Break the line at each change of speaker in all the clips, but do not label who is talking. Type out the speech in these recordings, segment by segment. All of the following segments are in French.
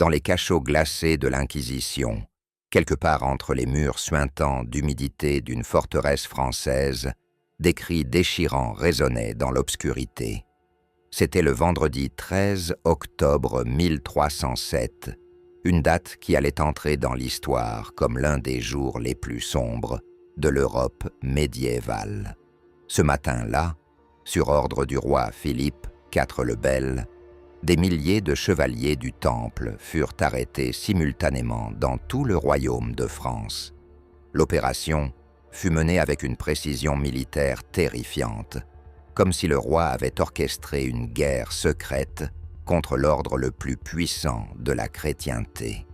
dans les cachots glacés de l'Inquisition, quelque part entre les murs suintants d'humidité d'une forteresse française, des cris déchirants résonnaient dans l'obscurité. C'était le vendredi 13 octobre 1307, une date qui allait entrer dans l'histoire comme l'un des jours les plus sombres de l'Europe médiévale. Ce matin-là, sur ordre du roi Philippe IV le Bel, des milliers de chevaliers du Temple furent arrêtés simultanément dans tout le royaume de France. L'opération fut menée avec une précision militaire terrifiante, comme si le roi avait orchestré une guerre secrète contre l'ordre le plus puissant de la chrétienté.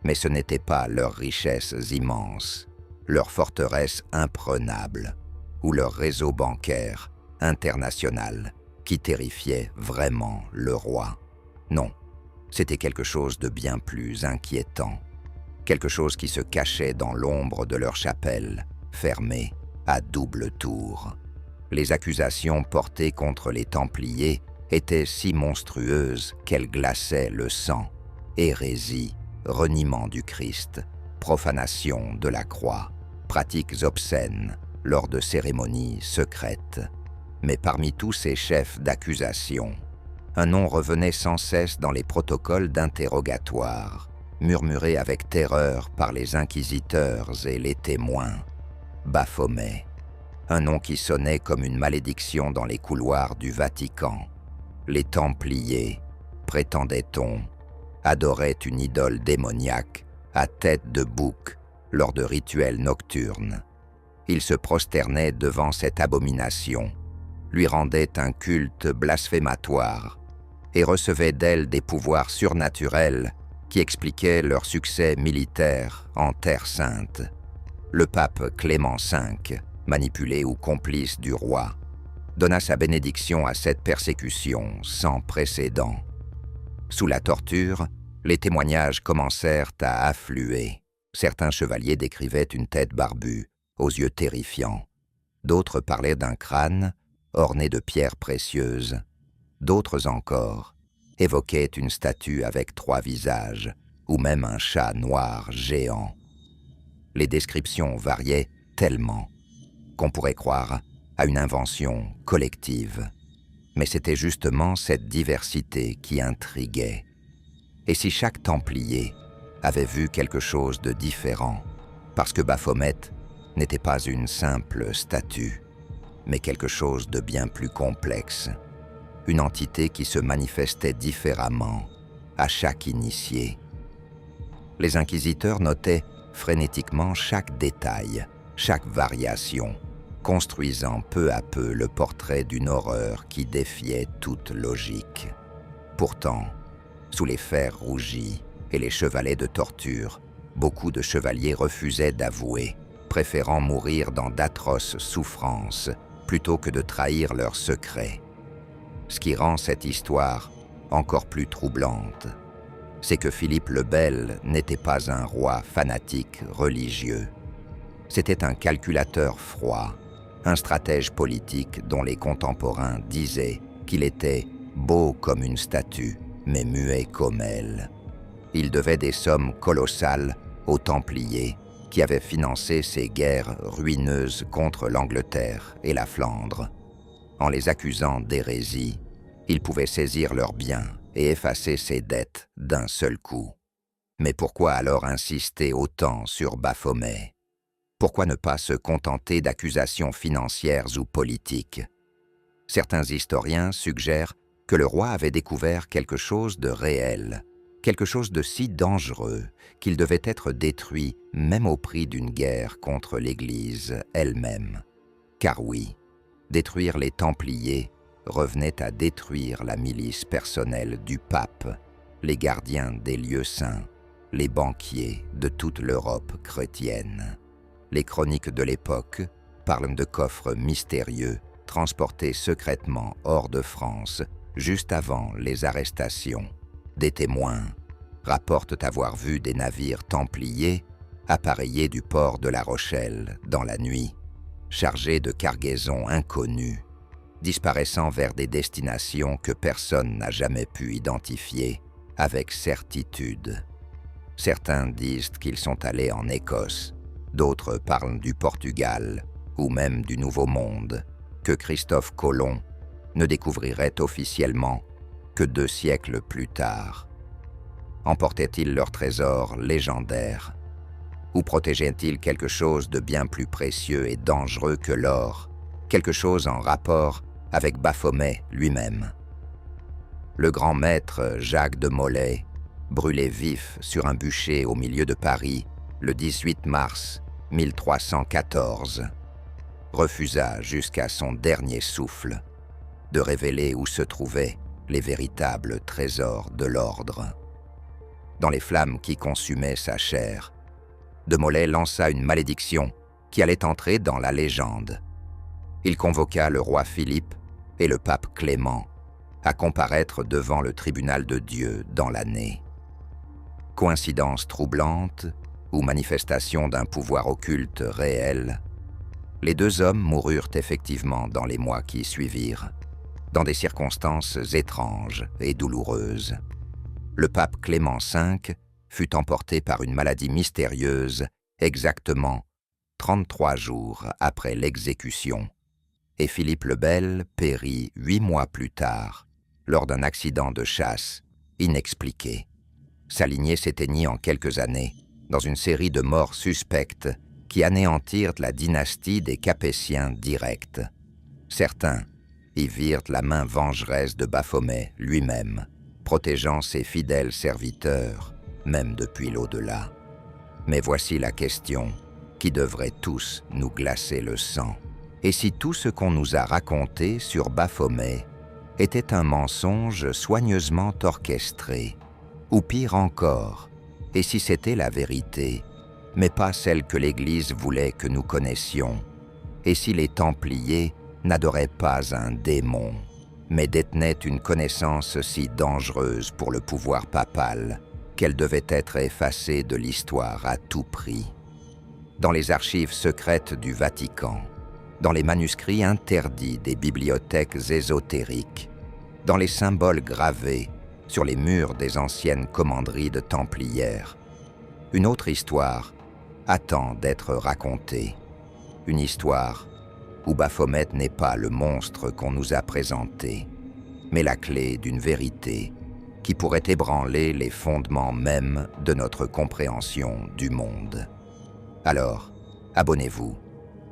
Mais ce n'étaient pas leurs richesses immenses, leurs forteresses imprenables ou leur réseau bancaire international qui terrifiait vraiment le roi. Non, c'était quelque chose de bien plus inquiétant, quelque chose qui se cachait dans l'ombre de leur chapelle, fermée à double tour. Les accusations portées contre les Templiers étaient si monstrueuses qu'elles glaçaient le sang. Hérésie, reniement du Christ, profanation de la croix, pratiques obscènes lors de cérémonies secrètes. Mais parmi tous ces chefs d'accusation, un nom revenait sans cesse dans les protocoles d'interrogatoire, murmuré avec terreur par les inquisiteurs et les témoins. Baphomet, un nom qui sonnait comme une malédiction dans les couloirs du Vatican. Les Templiers, prétendait-on, adoraient une idole démoniaque à tête de bouc lors de rituels nocturnes. Ils se prosternaient devant cette abomination, lui rendaient un culte blasphématoire et recevaient d'elle des pouvoirs surnaturels qui expliquaient leur succès militaire en Terre Sainte. Le pape Clément V, manipulé ou complice du roi, donna sa bénédiction à cette persécution sans précédent. Sous la torture, les témoignages commencèrent à affluer. Certains chevaliers décrivaient une tête barbue, aux yeux terrifiants. D'autres parlaient d'un crâne orné de pierres précieuses. D'autres encore évoquaient une statue avec 3 visages, ou même un chat noir géant. Les descriptions variaient tellement qu'on pourrait croire à une invention collective. Mais c'était justement cette diversité qui intriguait. Et si chaque Templier avait vu quelque chose de différent, parce que Baphomet n'était pas une simple statue, mais quelque chose de bien plus complexe, une entité qui se manifestait différemment à chaque initié. Les inquisiteurs notaient frénétiquement chaque détail, chaque variation, construisant peu à peu le portrait d'une horreur qui défiait toute logique. Pourtant, sous les fers rougis et les chevalets de torture, beaucoup de chevaliers refusaient d'avouer, préférant mourir dans d'atroces souffrances plutôt que de trahir leur secret. Ce qui rend cette histoire encore plus troublante, c'est que Philippe le Bel n'était pas un roi fanatique religieux. C'était un calculateur froid, un stratège politique dont les contemporains disaient qu'il était beau comme une statue, mais muet comme elle. Il devait des sommes colossales aux Templiers qui avaient financé ces guerres ruineuses contre l'Angleterre et la Flandre. En les accusant d'hérésie, il pouvait saisir leurs biens et effacer ses dettes d'un seul coup. Mais pourquoi alors insister autant sur Baphomet? Pourquoi ne pas se contenter d'accusations financières ou politiques? Certains historiens suggèrent que le roi avait découvert quelque chose de réel, quelque chose de si dangereux qu'il devait être détruit même au prix d'une guerre contre l'Église elle-même. Car oui, détruire les Templiers revenait à détruire la milice personnelle du pape, les gardiens des lieux saints, les banquiers de toute l'Europe chrétienne. Les chroniques de l'époque parlent de coffres mystérieux transportés secrètement hors de France juste avant les arrestations. Des témoins rapportent avoir vu des navires templiers appareillés du port de La Rochelle dans la nuit, chargés de cargaisons inconnues, disparaissant vers des destinations que personne n'a jamais pu identifier avec certitude. Certains disent qu'ils sont allés en Écosse, d'autres parlent du Portugal ou même du Nouveau Monde, que Christophe Colomb ne découvrirait officiellement que 2 siècles plus tard. Emportaient-ils leur trésor légendaire? Ou protégeaient-ils quelque chose de bien plus précieux et dangereux que l'or, quelque chose en rapport avec Baphomet lui-même? Le grand maître Jacques de Molay, brûlé vif sur un bûcher au milieu de Paris le 18 mars 1314, refusa jusqu'à son dernier souffle de révéler où se trouvaient les véritables trésors de l'ordre. Dans les flammes qui consumaient sa chair, de Molay lança une malédiction qui allait entrer dans la légende. Il convoqua le roi Philippe et le pape Clément à comparaître devant le tribunal de Dieu dans l'année. Coïncidence troublante ou manifestation d'un pouvoir occulte réel, les 2 hommes moururent effectivement dans les mois qui suivirent, dans des circonstances étranges et douloureuses. Le pape Clément V fut emporté par une maladie mystérieuse exactement 33 jours après l'exécution, et Philippe le Bel périt 8 mois plus tard lors d'un accident de chasse inexpliqué. Sa lignée s'éteignit en quelques années dans une série de morts suspectes qui anéantirent la dynastie des Capétiens directs. Certains y virent la main vengeresse de Baphomet lui-même, protégeant ses fidèles serviteurs, même depuis l'au-delà. Mais voici la question qui devrait tous nous glacer le sang. Et si tout ce qu'on nous a raconté sur Baphomet était un mensonge soigneusement orchestré, ou pire encore, et si c'était la vérité, mais pas celle que l'Église voulait que nous connaissions, et si les Templiers n'adoraient pas un démon, mais détenaient une connaissance si dangereuse pour le pouvoir papal qu'elle devait être effacée de l'histoire à tout prix. Dans les archives secrètes du Vatican, dans les manuscrits interdits des bibliothèques ésotériques, dans les symboles gravés sur les murs des anciennes commanderies de Templières, une autre histoire attend d'être racontée. Une histoire où Baphomet n'est pas le monstre qu'on nous a présenté, mais la clé d'une vérité qui pourrait ébranler les fondements mêmes de notre compréhension du monde. Alors, abonnez-vous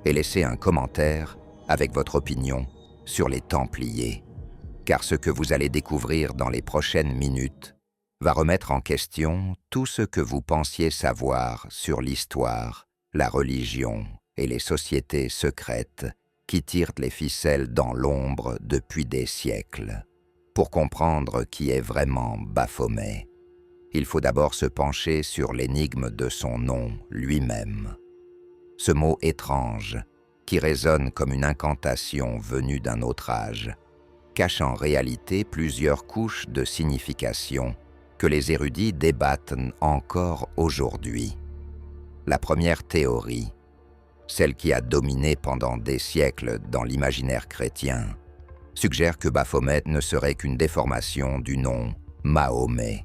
et laissez un commentaire avec votre opinion sur les Templiers, car ce que vous allez découvrir dans les prochaines minutes va remettre en question tout ce que vous pensiez savoir sur l'histoire, la religion et les sociétés secrètes qui tirent les ficelles dans l'ombre depuis des siècles. Pour comprendre qui est vraiment Baphomet, il faut d'abord se pencher sur l'énigme de son nom lui-même. Ce mot étrange, qui résonne comme une incantation venue d'un autre âge, cache en réalité plusieurs couches de signification que les érudits débattent encore aujourd'hui. La première théorie, celle qui a dominé pendant des siècles dans l'imaginaire chrétien, suggère que Baphomet ne serait qu'une déformation du nom Mahomet,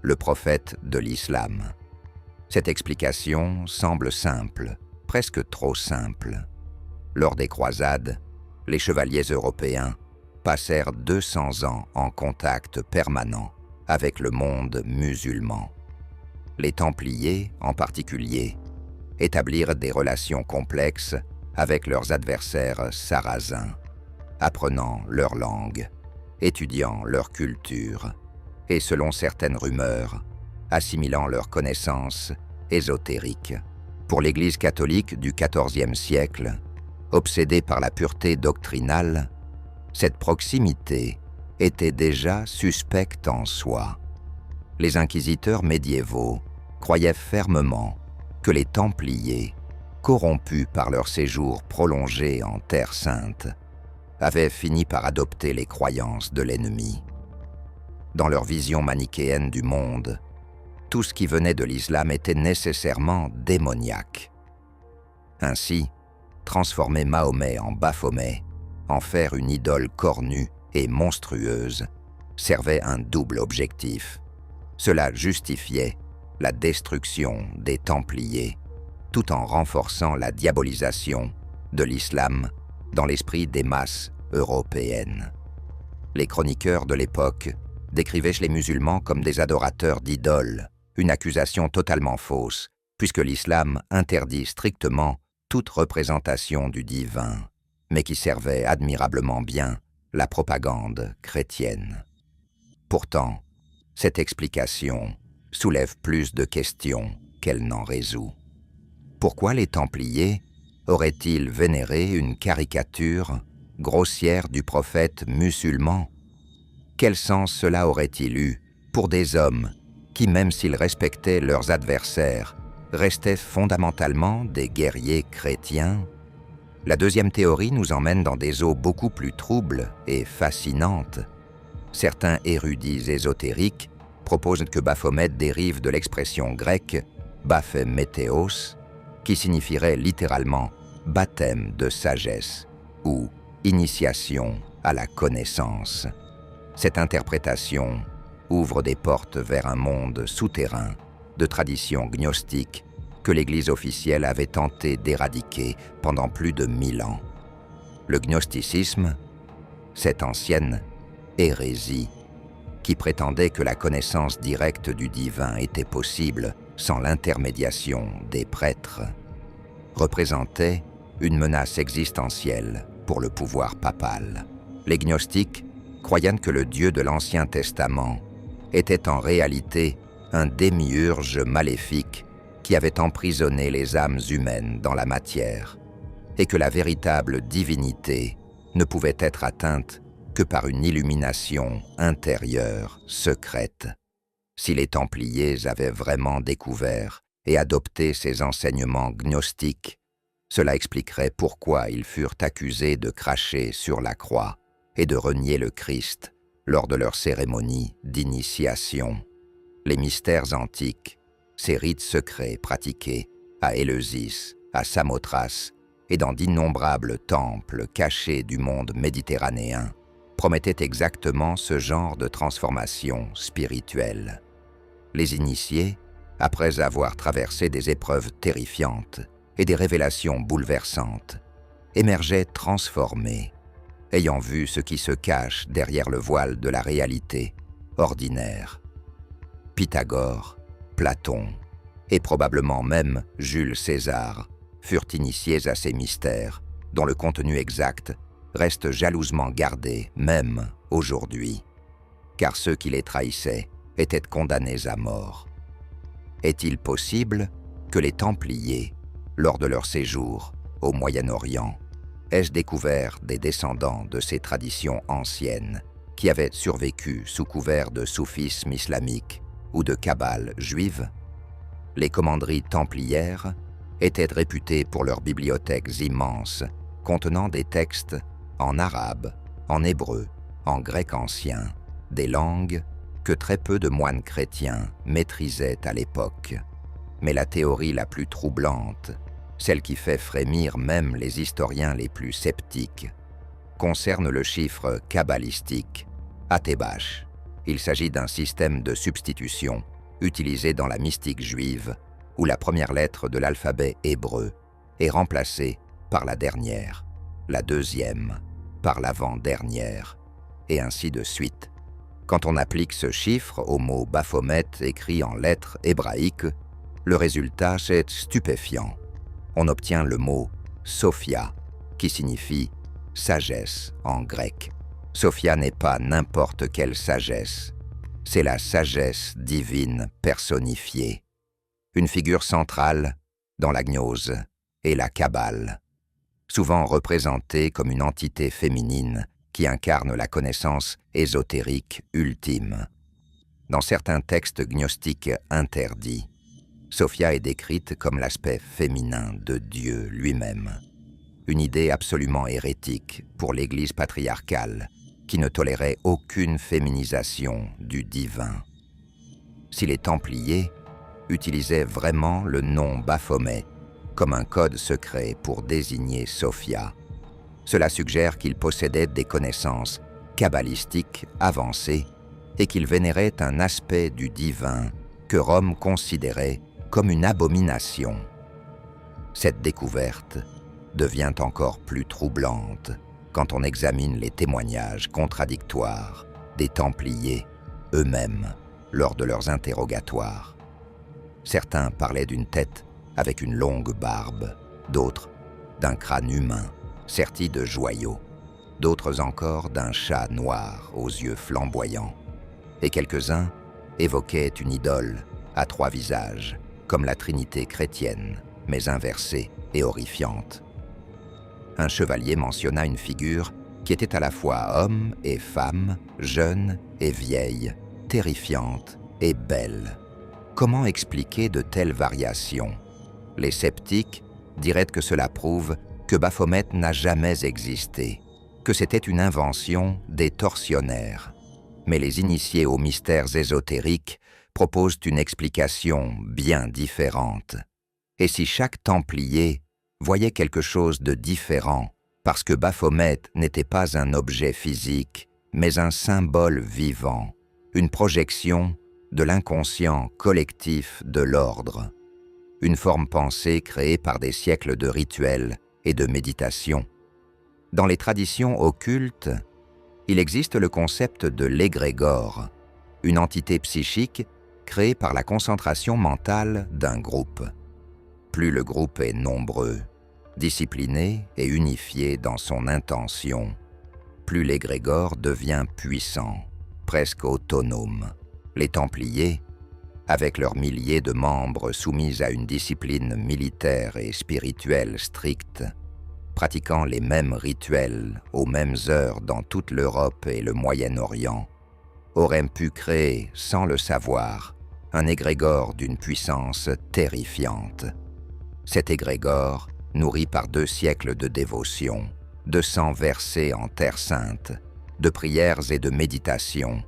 le prophète de l'islam. Cette explication semble simple, presque trop simple. Lors des croisades, les chevaliers européens passèrent 200 ans en contact permanent avec le monde musulman. Les Templiers, en particulier, établirent des relations complexes avec leurs adversaires sarrasins, apprenant leur langue, étudiant leur culture et, selon certaines rumeurs, assimilant leurs connaissances ésotériques. Pour l'Église catholique du XIVe siècle, obsédée par la pureté doctrinale, cette proximité était déjà suspecte en soi. Les inquisiteurs médiévaux croyaient fermement que les Templiers, corrompus par leur séjour prolongé en Terre Sainte, avaient fini par adopter les croyances de l'ennemi. Dans leur vision manichéenne du monde, tout ce qui venait de l'islam était nécessairement démoniaque. Ainsi, transformer Mahomet en Baphomet, en faire une idole cornue et monstrueuse, servait un double objectif: Cela justifiait la destruction des Templiers, tout en renforçant la diabolisation de l'islam dans l'esprit des masses européennes. Les chroniqueurs de l'époque décrivaient les musulmans comme des adorateurs d'idoles, une accusation totalement fausse, puisque l'islam interdit strictement toute représentation du divin, mais qui servait admirablement bien la propagande chrétienne. Pourtant, cette explication soulève plus de questions qu'elle n'en résout. Pourquoi les Templiers auraient-ils vénéré une caricature grossière du prophète musulman? Quel sens cela aurait-il eu pour des hommes qui, même s'ils respectaient leurs adversaires, restaient fondamentalement des guerriers chrétiens? La deuxième théorie nous emmène dans des eaux beaucoup plus troubles et fascinantes. Certains érudits ésotériques proposent que Baphomet dérive de l'expression grecque « baphémétéos », qui signifierait littéralement « baptême de sagesse » ou « initiation à la connaissance ». Cette interprétation ouvre des portes vers un monde souterrain de traditions gnostiques que l'Église officielle avait tenté d'éradiquer pendant plus de 1000 ans. Le gnosticisme, cette ancienne hérésie qui prétendait que la connaissance directe du divin était possible sans l'intermédiation des prêtres, représentait une menace existentielle pour le pouvoir papal. Les gnostiques croyant que le Dieu de l'Ancien Testament était en réalité un démiurge maléfique qui avait emprisonné les âmes humaines dans la matière, et que la véritable divinité ne pouvait être atteinte que par une illumination intérieure secrète. Si les Templiers avaient vraiment découvert et adopté ces enseignements gnostiques, cela expliquerait pourquoi ils furent accusés de cracher sur la croix et de renier le Christ lors de leur cérémonie d'initiation. Les mystères antiques, ces rites secrets pratiqués à Éleusis, à Samothrace et dans d'innombrables temples cachés du monde méditerranéen, promettaient exactement ce genre de transformation spirituelle. Les initiés, après avoir traversé des épreuves terrifiantes et des révélations bouleversantes, émergeaient transformés, ayant vu ce qui se cache derrière le voile de la réalité ordinaire. Pythagore, Platon et probablement même Jules César furent initiés à ces mystères dont le contenu exact reste jalousement gardé même aujourd'hui, car ceux qui les trahissaient étaient condamnés à mort. Est-il possible que les Templiers, lors de leur séjour au Moyen-Orient, aient découvert des descendants de ces traditions anciennes qui avaient survécu sous couvert de soufisme islamique ou de kabbale juive? Les commanderies templières étaient réputées pour leurs bibliothèques immenses contenant des textes en arabe, en hébreu, en grec ancien, des langues que très peu de moines chrétiens maîtrisaient à l'époque. Mais la théorie la plus troublante, celle qui fait frémir même les historiens les plus sceptiques, concerne le chiffre kabbalistique, Atébach. Il s'agit d'un système de substitution utilisé dans la mystique juive où la première lettre de l'alphabet hébreu est remplacée par la dernière, la deuxième par l'avant-dernière, et ainsi de suite. Quand on applique ce chiffre au mot Baphomet écrit en lettres hébraïques, le résultat est stupéfiant. On obtient le mot Sophia, qui signifie sagesse en grec. Sophia n'est pas n'importe quelle sagesse, c'est la sagesse divine personnifiée, une figure centrale dans la gnose et la kabbale, souvent représentée comme une entité féminine qui incarne la connaissance ésotérique ultime. Dans certains textes gnostiques interdits, Sophia est décrite comme l'aspect féminin de Dieu lui-même, une idée absolument hérétique pour l'Église patriarcale qui ne tolérait aucune féminisation du divin. Si les Templiers utilisaient vraiment le nom Baphomet comme un code secret pour désigner Sophia, cela suggère qu'ils possédaient des connaissances kabbalistiques avancées et qu'ils vénéraient un aspect du divin que Rome considérait comme une abomination. Cette découverte devient encore plus troublante quand on examine les témoignages contradictoires des Templiers eux-mêmes lors de leurs interrogatoires. Certains parlaient d'une tête avec une longue barbe, d'autres d'un crâne humain serti de joyaux, d'autres encore d'un chat noir aux yeux flamboyants, et quelques-uns évoquaient une idole à 3 visages, comme la Trinité chrétienne, mais inversée et horrifiante. Un chevalier mentionna une figure qui était à la fois homme et femme, jeune et vieille, terrifiante et belle. Comment expliquer de telles variations? Les sceptiques diraient que cela prouve que Baphomet n'a jamais existé, que c'était une invention des tortionnaires. Mais les initiés aux mystères ésotériques proposent une explication bien différente. Et si chaque Templier voyait quelque chose de différent, parce que Baphomet n'était pas un objet physique, mais un symbole vivant, une projection de l'inconscient collectif de l'ordre, une forme pensée créée par des siècles de rituels et de méditation. Dans les traditions occultes, il existe le concept de l'égrégore, une entité psychique créée par la concentration mentale d'un groupe. Plus le groupe est nombreux, discipliné et unifié dans son intention, plus l'égrégore devient puissant, presque autonome. Les Templiers, avec leurs milliers de membres soumis à une discipline militaire et spirituelle stricte, pratiquant les mêmes rituels aux mêmes heures dans toute l'Europe et le Moyen-Orient, auraient pu créer, sans le savoir, un égrégore d'une puissance terrifiante. Cet égrégore, nourri par 2 siècles de dévotion, de sang versé en terre sainte, de prières et de méditations,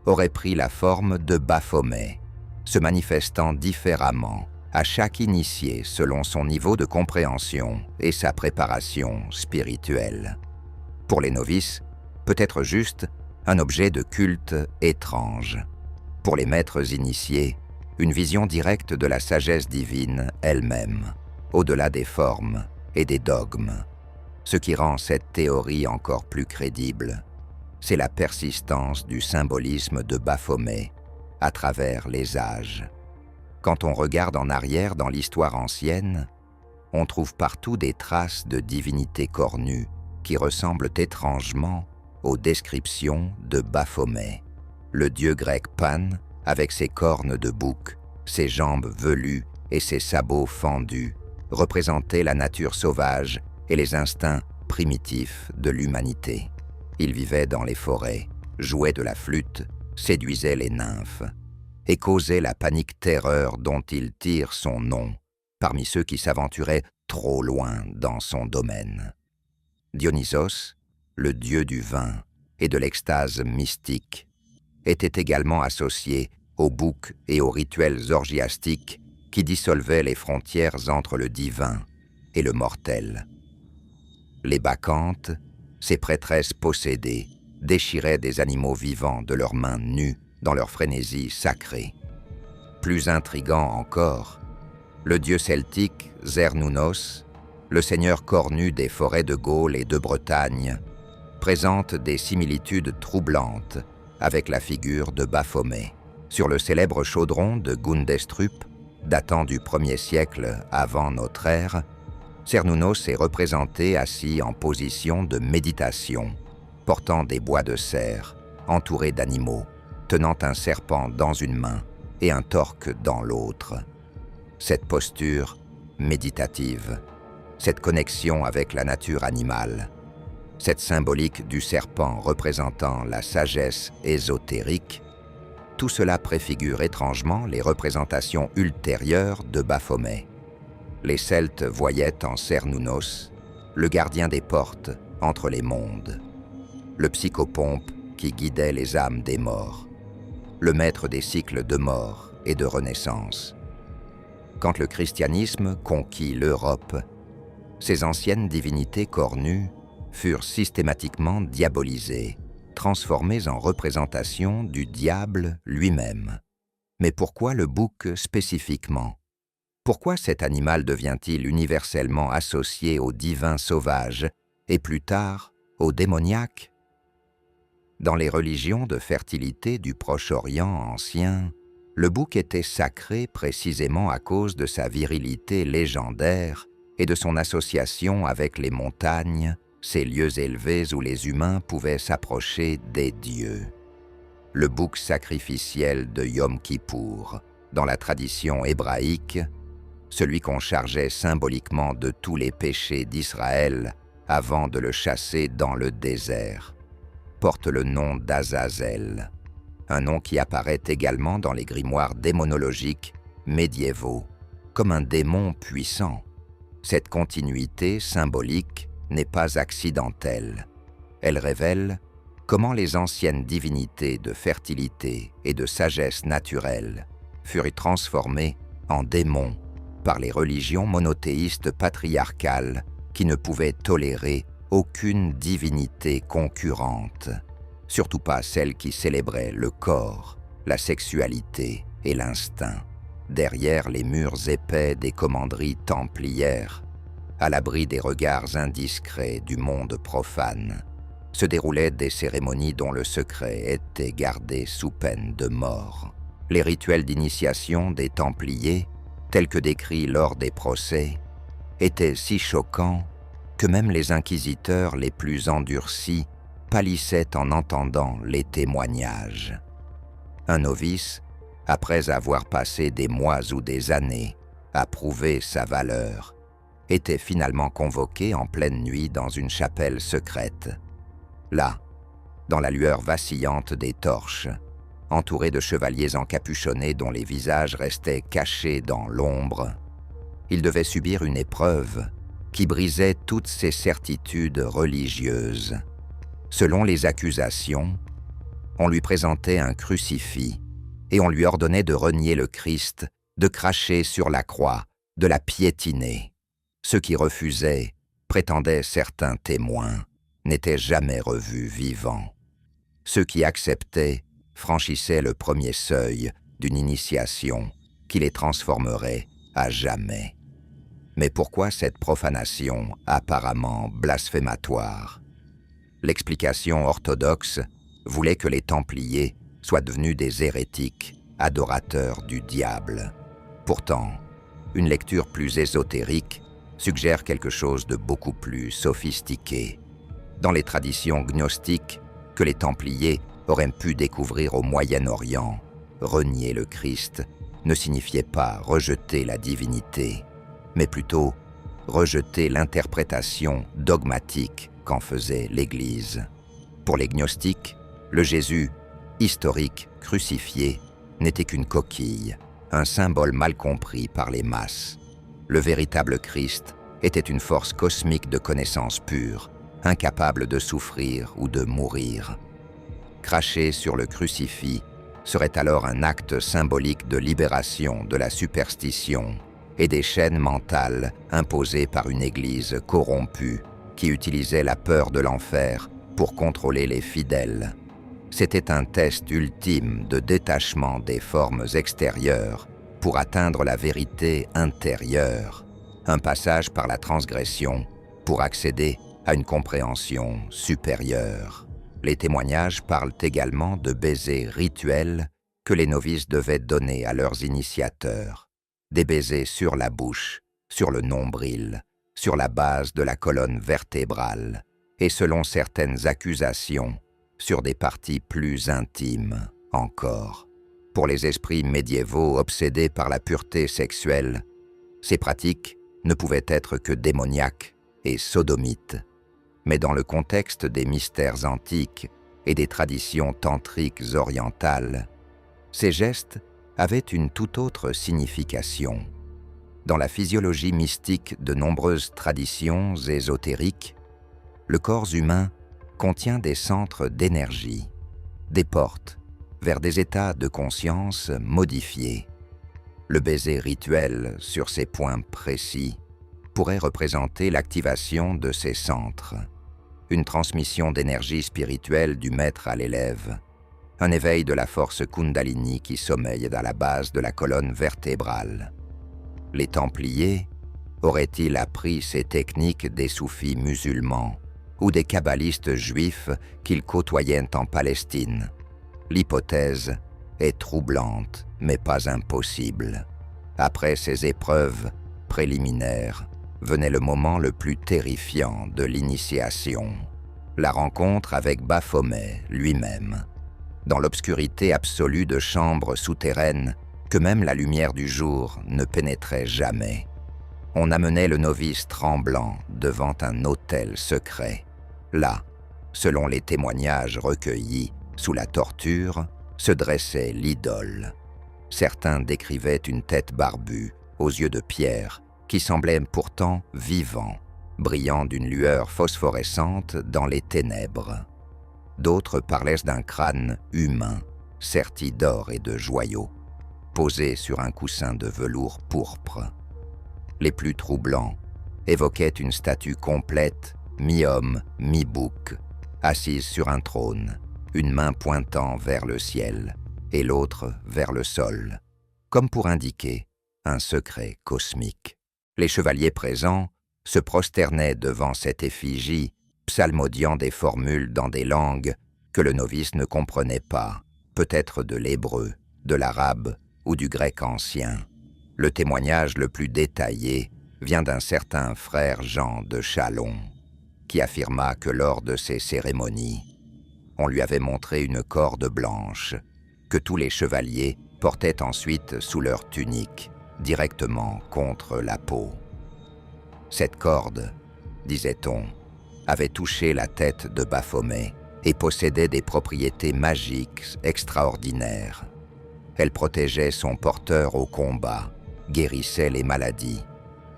aurait pris la forme de Baphomet, se manifestant différemment à chaque initié selon son niveau de compréhension et sa préparation spirituelle. Pour les novices, peut-être juste un objet de culte étrange. Pour les maîtres initiés, une vision directe de la sagesse divine elle-même, au-delà des formes et des dogmes. Ce qui rend cette théorie encore plus crédible, c'est la persistance du symbolisme de Baphomet à travers les âges. Quand on regarde en arrière dans l'histoire ancienne, on trouve partout des traces de divinités cornues qui ressemblent étrangement aux descriptions de Baphomet, le dieu grec Pan avec ses cornes de bouc, ses jambes velues et ses sabots fendus, représentait la nature sauvage et les instincts primitifs de l'humanité. Il vivait dans les forêts, jouait de la flûte, séduisait les nymphes et causait la panique-terreur dont il tire son nom parmi ceux qui s'aventuraient trop loin dans son domaine. Dionysos, le dieu du vin et de l'extase mystique, était également associé aux boucs et aux rituels orgiastiques qui dissolvaient les frontières entre le divin et le mortel. Les bacchantes, ces prêtresses possédées, déchiraient des animaux vivants de leurs mains nues dans leur frénésie sacrée. Plus intrigant encore, le dieu celtique Cernunnos, le seigneur cornu des forêts de Gaule et de Bretagne, présente des similitudes troublantes avec la figure de Baphomet. Sur le célèbre chaudron de Gundestrup, datant du 1er siècle avant notre ère, Cernunnos est représenté assis en position de méditation, portant des bois de cère, entouré d'animaux, tenant un serpent dans une main et un torque dans l'autre. Cette posture méditative, cette connexion avec la nature animale, cette symbolique du serpent représentant la sagesse ésotérique, tout cela préfigure étrangement les représentations ultérieures de Baphomet. Les Celtes voyaient en Cernunnos le gardien des portes entre les mondes, le psychopompe qui guidait les âmes des morts, le maître des cycles de mort et de renaissance. Quand le christianisme conquit l'Europe, ces anciennes divinités cornues furent systématiquement diabolisées transformés en représentation du diable lui-même. Mais pourquoi le bouc spécifiquement? Pourquoi cet animal devient-il universellement associé au divin sauvage et plus tard au démoniaque? Dans les religions de fertilité du Proche-Orient ancien, le bouc était sacré précisément à cause de sa virilité légendaire et de son association avec les montagnes, ces lieux élevés où les humains pouvaient s'approcher des dieux. Le bouc sacrificiel de Yom Kippour, dans la tradition hébraïque, celui qu'on chargeait symboliquement de tous les péchés d'Israël avant de le chasser dans le désert, porte le nom d'Azazel, un nom qui apparaît également dans les grimoires démonologiques médiévaux, comme un démon puissant. Cette continuité symbolique n'est pas accidentelle. Elle révèle comment les anciennes divinités de fertilité et de sagesse naturelle furent transformées en démons par les religions monothéistes patriarcales qui ne pouvaient tolérer aucune divinité concurrente, surtout pas celle qui célébrait le corps, la sexualité et l'instinct, derrière les murs épais des commanderies templières, à l'abri des regards indiscrets du monde profane, se déroulaient des cérémonies dont le secret était gardé sous peine de mort. Les rituels d'initiation des Templiers, tels que décrits lors des procès, étaient si choquants que même les inquisiteurs les plus endurcis pâlissaient en entendant les témoignages. Un novice, après avoir passé des mois ou des années à prouver sa valeur, était finalement convoqué en pleine nuit dans une chapelle secrète. Là, dans la lueur vacillante des torches, entouré de chevaliers encapuchonnés dont les visages restaient cachés dans l'ombre, il devait subir une épreuve qui brisait toutes ses certitudes religieuses. Selon les accusations, on lui présentait un crucifix et on lui ordonnait de renier le Christ, de cracher sur la croix, de la piétiner. Ceux qui refusaient, prétendaient certains témoins, n'étaient jamais revus vivants. Ceux qui acceptaient franchissaient le premier seuil d'une initiation qui les transformerait à jamais. Mais pourquoi cette profanation apparemment blasphématoire? L'explication orthodoxe voulait que les Templiers soient devenus des hérétiques, adorateurs du diable. Pourtant, une lecture plus ésotérique suggère quelque chose de beaucoup plus sophistiqué. Dans les traditions gnostiques que les Templiers auraient pu découvrir au Moyen-Orient, renier le Christ ne signifiait pas rejeter la divinité, mais plutôt rejeter l'interprétation dogmatique qu'en faisait l'Église. Pour les gnostiques, le Jésus, historique, crucifié, n'était qu'une coquille, un symbole mal compris par les masses. Le véritable Christ était une force cosmique de connaissance pure, incapable de souffrir ou de mourir. Cracher sur le crucifix serait alors un acte symbolique de libération de la superstition et des chaînes mentales imposées par une Église corrompue qui utilisait la peur de l'enfer pour contrôler les fidèles. C'était un test ultime de détachement des formes extérieures pour atteindre la vérité intérieure, un passage par la transgression pour accéder à une compréhension supérieure. Les témoignages parlent également de baisers rituels que les novices devaient donner à leurs initiateurs. Des baisers sur la bouche, sur le nombril, sur la base de la colonne vertébrale, et selon certaines accusations, sur des parties plus intimes encore. Pour les esprits médiévaux obsédés par la pureté sexuelle, ces pratiques ne pouvaient être que démoniaques et sodomites. Mais dans le contexte des mystères antiques et des traditions tantriques orientales, ces gestes avaient une toute autre signification. Dans la physiologie mystique de nombreuses traditions ésotériques, le corps humain contient des centres d'énergie, des portes vers des états de conscience modifiés. Le baiser rituel sur ces points précis pourrait représenter l'activation de ces centres. une transmission d'énergie spirituelle du maître à l'élève, un éveil de la force Kundalini qui sommeille à la base de la colonne vertébrale. Les Templiers auraient-ils appris ces techniques des soufis musulmans ou des kabbalistes juifs qu'ils côtoyaient en Palestine? L'hypothèse est troublante, mais pas impossible. Après ces épreuves préliminaires, venait le moment le plus terrifiant de l'initiation, la rencontre avec Baphomet lui-même, dans l'obscurité absolue de chambres souterraines que même la lumière du jour ne pénétrait jamais. On amenait le novice tremblant devant un autel secret. Là, selon les témoignages recueillis sous la torture, se dressait l'idole. Certains décrivaient une tête barbue, aux yeux de pierre, qui semblait pourtant vivant, brillant d'une lueur phosphorescente dans les ténèbres. D'autres parlaient d'un crâne humain, serti d'or et de joyaux, posé sur un coussin de velours pourpre. Les plus troublants évoquaient une statue complète, mi-homme, mi-bouc, assise sur un trône, une main pointant vers le ciel et l'autre vers le sol, comme pour indiquer un secret cosmique. Les chevaliers présents se prosternaient devant cette effigie, psalmodiant des formules dans des langues que le novice ne comprenait pas, peut-être de l'hébreu, de l'arabe ou du grec ancien. Le témoignage le plus détaillé vient d'un certain frère Jean de Châlons, qui affirma que lors de ces cérémonies, on lui avait montré une corde blanche que tous les chevaliers portaient ensuite sous leur tunique, directement contre la peau. Cette corde, disait-on, avait touché la tête de Baphomet et possédait des propriétés magiques extraordinaires. Elle protégeait son porteur au combat, guérissait les maladies,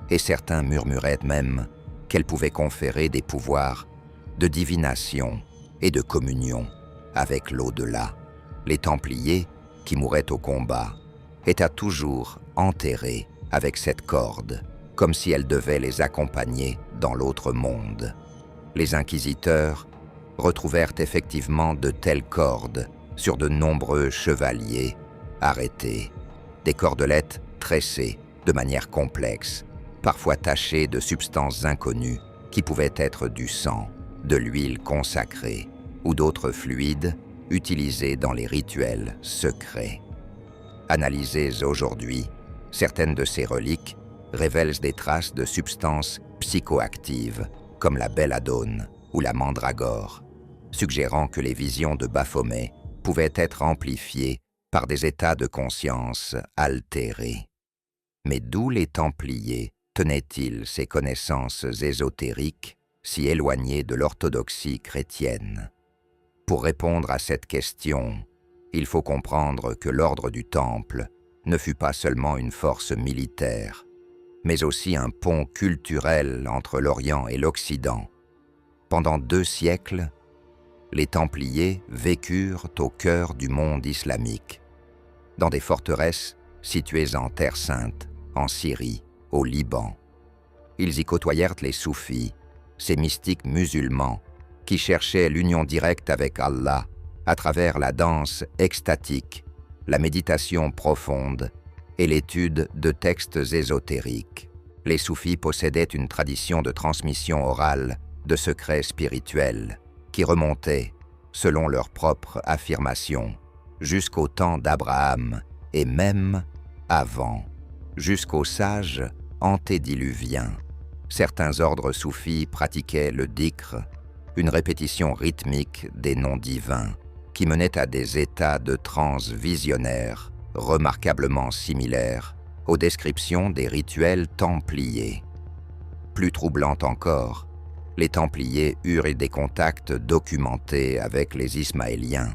et certains murmuraient même qu'elle pouvait conférer des pouvoirs de divination et de communion avec l'au-delà. Les Templiers, qui mouraient au combat, étaient toujours enterrés avec cette corde, comme si elle devait les accompagner dans l'autre monde. Les inquisiteurs retrouvèrent effectivement de telles cordes sur de nombreux chevaliers arrêtés, des cordelettes tressées de manière complexe, parfois tachées de substances inconnues qui pouvaient être du sang, de l'huile consacrée ou d'autres fluides utilisés dans les rituels secrets. Analysées aujourd'hui, certaines de ces reliques révèlent des traces de substances psychoactives comme la belladone ou la mandragore, suggérant que les visions de Baphomet pouvaient être amplifiées par des états de conscience altérés. Mais d'où les Templiers tenaient-ils ces connaissances ésotériques si éloignées de l'orthodoxie chrétienne? Pour répondre à cette question, il faut comprendre que l'ordre du Temple ne fut pas seulement une force militaire, mais aussi un pont culturel entre l'Orient et l'Occident. Pendant 2 siècles, les Templiers vécurent au cœur du monde islamique, dans des forteresses situées en Terre Sainte, en Syrie, au Liban. Ils y côtoyèrent les soufis, ces mystiques musulmans qui cherchaient l'union directe avec Allah à travers la danse extatique, la méditation profonde et l'étude de textes ésotériques. Les soufis possédaient une tradition de transmission orale de secrets spirituels qui remontait, selon leur propre affirmation, jusqu'au temps d'Abraham et même avant, jusqu'aux sages antédiluviens. Certains ordres soufis pratiquaient le dhikr, une répétition rythmique des noms divins qui menait à des états de transe visionnaires remarquablement similaires aux descriptions des rituels templiers. Plus troublant encore, les Templiers eurent des contacts documentés avec les Ismaéliens,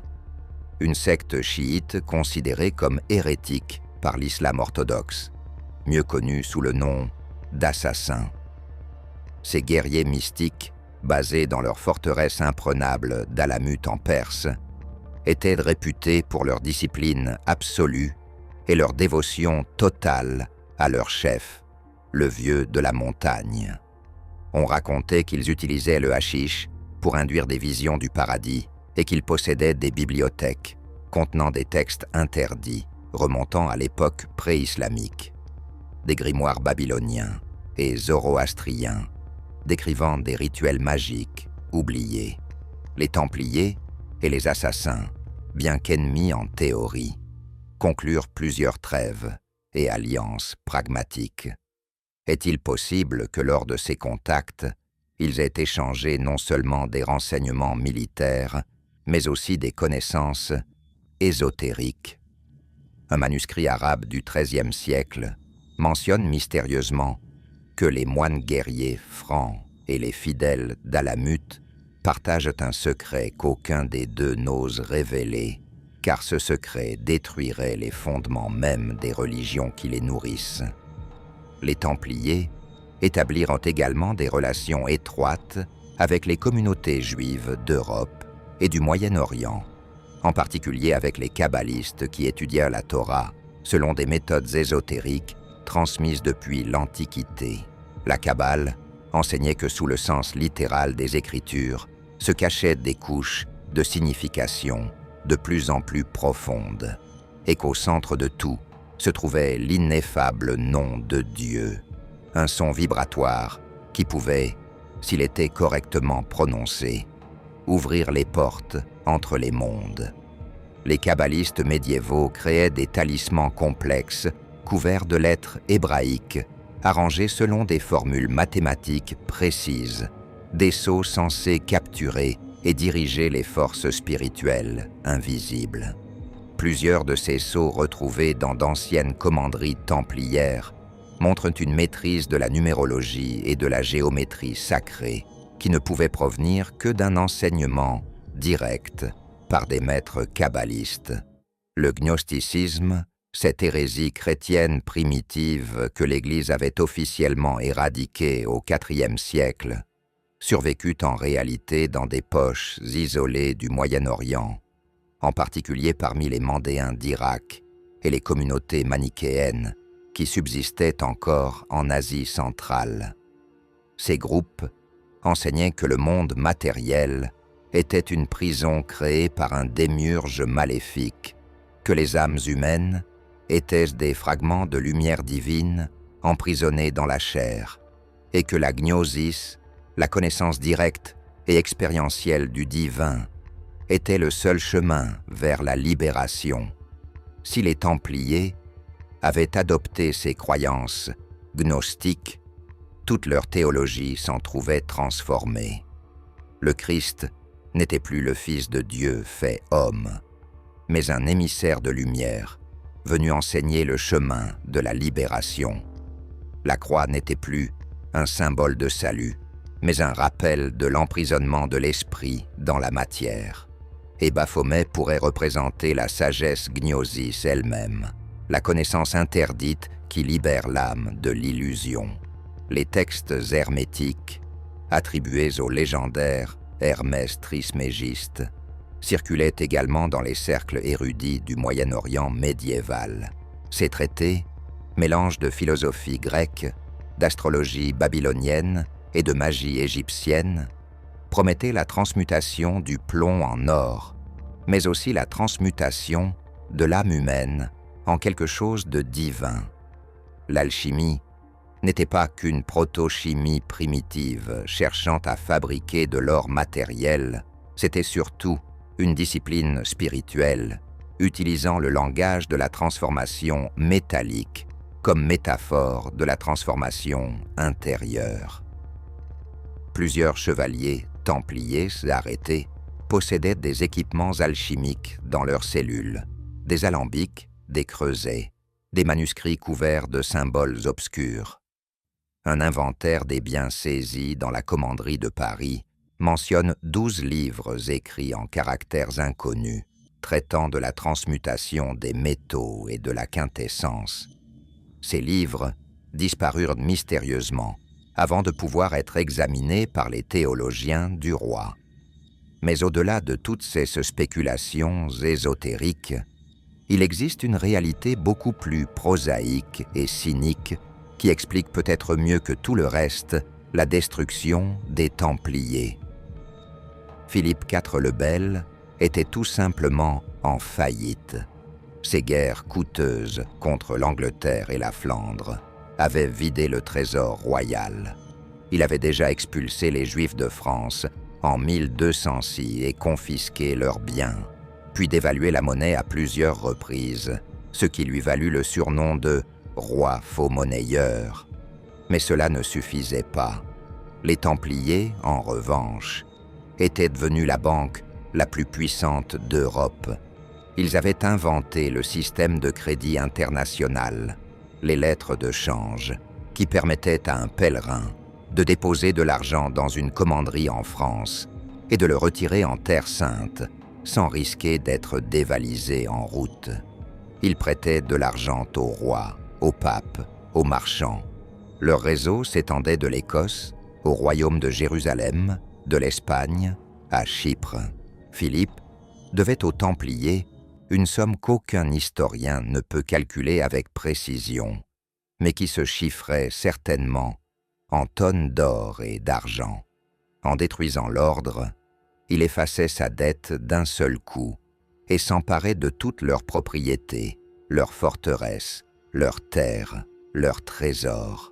une secte chiite considérée comme hérétique par l'islam orthodoxe, mieux connue sous le nom d'assassins. Ces guerriers mystiques, basés dans leur forteresse imprenable d'Alamut en Perse, étaient réputés pour leur discipline absolue et leur dévotion totale à leur chef, le vieux de la montagne. On racontait qu'ils utilisaient le hashish pour induire des visions du paradis et qu'ils possédaient des bibliothèques contenant des textes interdits remontant à l'époque pré-islamique, des grimoires babyloniens et zoroastriens décrivant des rituels magiques oubliés, les Templiers et les assassins, bien qu'ennemis en théorie, conclurent plusieurs trêves et alliances pragmatiques. Est-il possible que lors de ces contacts, ils aient échangé non seulement des renseignements militaires, mais aussi des connaissances ésotériques? Un manuscrit arabe du XIIIe siècle mentionne mystérieusement que les moines guerriers francs et les fidèles d'Alamut partagent un secret qu'aucun des deux n'ose révéler, car ce secret détruirait les fondements mêmes des religions qui les nourrissent. Les Templiers établirent également des relations étroites avec les communautés juives d'Europe et du Moyen-Orient, en particulier avec les kabbalistes qui étudièrent la Torah selon des méthodes ésotériques transmises depuis l'Antiquité. La Kabbale enseignait que sous le sens littéral des Écritures se cachaient des couches de signification de plus en plus profondes, et qu'au centre de tout se trouvait l'ineffable nom de Dieu, un son vibratoire qui pouvait, s'il était correctement prononcé, ouvrir les portes entre les mondes. Les kabbalistes médiévaux créaient des talismans complexes couverts de lettres hébraïques arrangés selon des formules mathématiques précises, des sceaux censés capturer et diriger les forces spirituelles invisibles. Plusieurs de ces sceaux retrouvés dans d'anciennes commanderies templières montrent une maîtrise de la numérologie et de la géométrie sacrée qui ne pouvait provenir que d'un enseignement direct par des maîtres kabbalistes. Le gnosticisme, cette hérésie chrétienne primitive que l'Église avait officiellement éradiquée au IVe siècle, survécut en réalité dans des poches isolées du Moyen-Orient, en particulier parmi les Mandéens d'Irak et les communautés manichéennes qui subsistaient encore en Asie centrale. Ces groupes enseignaient que le monde matériel était une prison créée par un démiurge maléfique, que les âmes humaines étaient des fragments de lumière divine emprisonnés dans la chair, et que la gnosis, la connaissance directe et expérientielle du divin, était le seul chemin vers la libération. Si les Templiers avaient adopté ces croyances gnostiques, toute leur théologie s'en trouvait transformée. Le Christ n'était plus le Fils de Dieu fait homme, mais un émissaire de lumière venu enseigner le chemin de la libération. La croix n'était plus un symbole de salut, mais un rappel de l'emprisonnement de l'esprit dans la matière. Et Baphomet pourrait représenter la sagesse gnosis elle-même, la connaissance interdite qui libère l'âme de l'illusion. Les textes hermétiques, attribués au légendaire Hermès Trismégiste, circulaient également dans les cercles érudits du Moyen-Orient médiéval. Ces traités, mélange de philosophie grecque, d'astrologie babylonienne et de magie égyptienne, promettaient la transmutation du plomb en or, mais aussi la transmutation de l'âme humaine en quelque chose de divin. L'alchimie n'était pas qu'une protochimie primitive cherchant à fabriquer de l'or matériel, c'était surtout une discipline spirituelle utilisant le langage de la transformation métallique comme métaphore de la transformation intérieure. Plusieurs chevaliers templiers arrêtés possédaient des équipements alchimiques dans leurs cellules, des alambics, des creusets, des manuscrits couverts de symboles obscurs. Un inventaire des biens saisis dans la commanderie de Paris mentionne 12 livres écrits en caractères inconnus, traitant de la transmutation des métaux et de la quintessence. Ces livres disparurent mystérieusement avant de pouvoir être examinés par les théologiens du roi. Mais au-delà de toutes ces spéculations ésotériques, il existe une réalité beaucoup plus prosaïque et cynique qui explique peut-être mieux que tout le reste la destruction des Templiers. Philippe IV le Bel était tout simplement en faillite. Ses guerres coûteuses contre l'Angleterre et la Flandre avaient vidé le trésor royal. Il avait déjà expulsé les Juifs de France en 1206 et confisqué leurs biens, puis dévalué la monnaie à plusieurs reprises, ce qui lui valut le surnom de « roi faux-monnayeur ». Mais cela ne suffisait pas. Les Templiers, en revanche, étaient devenus la banque la plus puissante d'Europe. Ils avaient inventé le système de crédit international, les lettres de change, qui permettaient à un pèlerin de déposer de l'argent dans une commanderie en France et de le retirer en Terre Sainte sans risquer d'être dévalisé en route. Ils prêtaient de l'argent au roi, au pape, aux marchands. Leur réseau s'étendait de l'Écosse au royaume de Jérusalem, de l'Espagne à Chypre. Philippe devait aux Templiers une somme qu'aucun historien ne peut calculer avec précision, mais qui se chiffrait certainement en tonnes d'or et d'argent. En détruisant l'ordre, il effaçait sa dette d'un seul coup et s'emparait de toutes leurs propriétés, leurs forteresses, leurs terres, leurs trésors.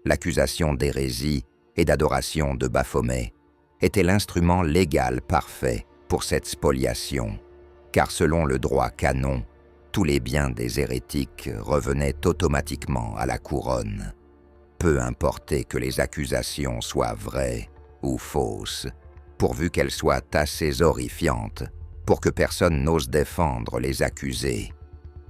L'accusation d'hérésie et d'adoration de Baphomet était l'instrument légal parfait pour cette spoliation, car selon le droit canon, tous les biens des hérétiques revenaient automatiquement à la couronne. Peu importait que les accusations soient vraies ou fausses, pourvu qu'elles soient assez horrifiantes pour que personne n'ose défendre les accusés.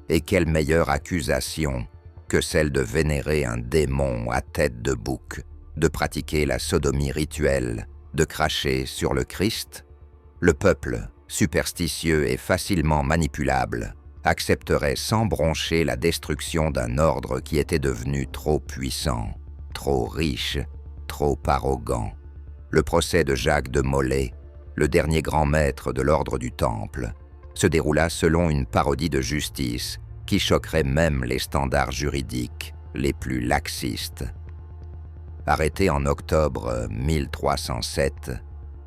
Et quelle meilleure accusation que celle de vénérer un démon à tête de bouc, de pratiquer la sodomie rituelle, de cracher sur le Christ? Le peuple, superstitieux et facilement manipulable, accepterait sans broncher la destruction d'un ordre qui était devenu trop puissant, trop riche, trop arrogant. Le procès de Jacques de Molay, le dernier grand maître de l'ordre du Temple, se déroula selon une parodie de justice qui choquerait même les standards juridiques les plus laxistes. Arrêté en octobre 1307,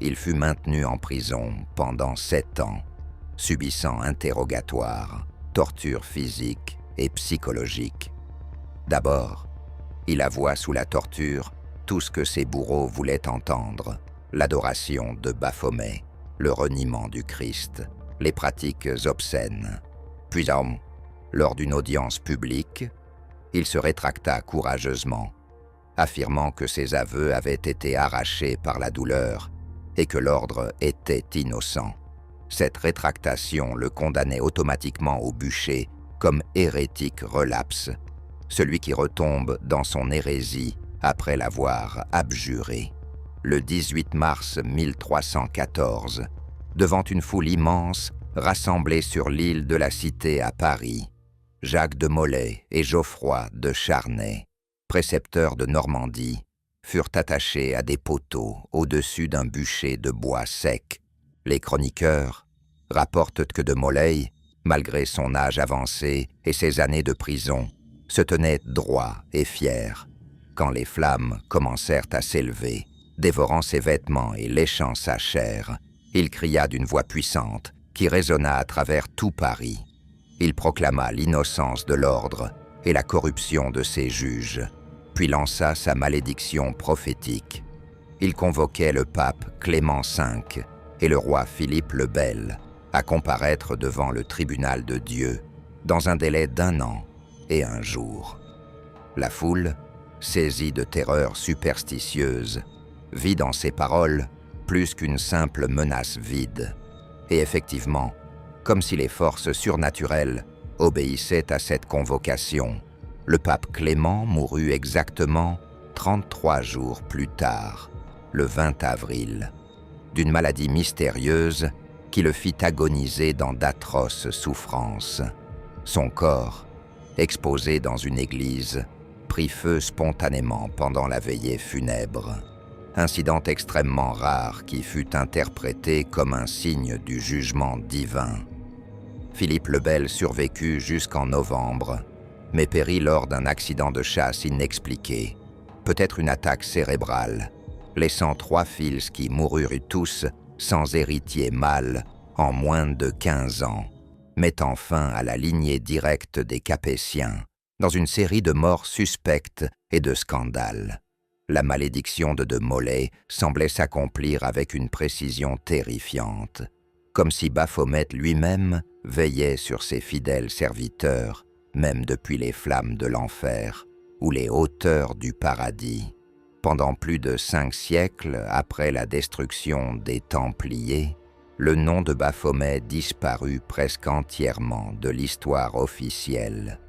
il fut maintenu en prison pendant 7 ans, subissant interrogatoires, tortures physiques et psychologiques. D'abord, il avoua sous la torture tout ce que ses bourreaux voulaient entendre, l'adoration de Baphomet, le reniement du Christ, les pratiques obscènes. Puis, lors d'une audience publique, il se rétracta courageusement, affirmant que ses aveux avaient été arrachés par la douleur et que l'ordre était innocent. Cette rétractation le condamnait automatiquement au bûcher comme hérétique relapse, celui qui retombe dans son hérésie après l'avoir abjuré. Le 18 mars 1314, devant une foule immense rassemblée sur l'île de la Cité à Paris, Jacques de Molay et Geoffroy de Charnay, précepteurs de Normandie, furent attachés à des poteaux au-dessus d'un bûcher de bois sec. Les chroniqueurs rapportent que de Molay, malgré son âge avancé et ses années de prison, se tenait droit et fier. Quand les flammes commencèrent à s'élever, dévorant ses vêtements et léchant sa chair, il cria d'une voix puissante qui résonna à travers tout Paris. Il proclama l'innocence de l'ordre et la corruption de ses juges, puis lança sa malédiction prophétique. Il convoquait le pape Clément V et le roi Philippe le Bel à comparaître devant le tribunal de Dieu dans un délai d'1 an et 1 jour. La foule, saisie de terreur superstitieuse, vit dans ces paroles plus qu'une simple menace vide. Et effectivement, comme si les forces surnaturelles obéissaient à cette convocation, le pape Clément mourut exactement 33 jours plus tard, le 20 avril, d'une maladie mystérieuse qui le fit agoniser dans d'atroces souffrances. Son corps, exposé dans une église, prit feu spontanément pendant la veillée funèbre. Incident extrêmement rare qui fut interprété comme un signe du jugement divin. Philippe le Bel survécut jusqu'en novembre, mais périt lors d'un accident de chasse inexpliqué, peut-être une attaque cérébrale, laissant 3 fils qui moururent tous sans héritier mâle, en moins de 15 ans, mettant fin à la lignée directe des Capétiens, dans une série de morts suspectes et de scandales. La malédiction de Molay semblait s'accomplir avec une précision terrifiante, comme si Baphomet lui-même veillait sur ses fidèles serviteurs, même depuis les flammes de l'enfer ou les hauteurs du paradis. Pendant plus de 5 siècles après la destruction des Templiers, le nom de Baphomet disparut presque entièrement de l'histoire officielle,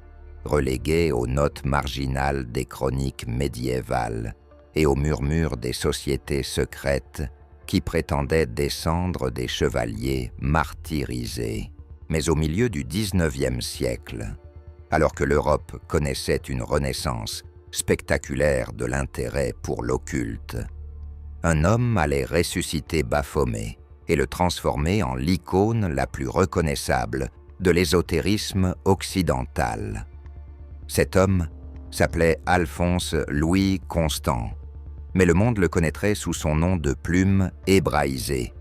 relégué aux notes marginales des chroniques médiévales et aux murmures des sociétés secrètes qui prétendaient descendre des chevaliers martyrisés. Mais au milieu du XIXe siècle, alors que l'Europe connaissait une renaissance spectaculaire de l'intérêt pour l'occulte, un homme allait ressusciter Baphomet et le transformer en l'icône la plus reconnaissable de l'ésotérisme occidental. Cet homme s'appelait Alphonse Louis Constant, mais le monde le connaîtrait sous son nom de plume hébraïsé,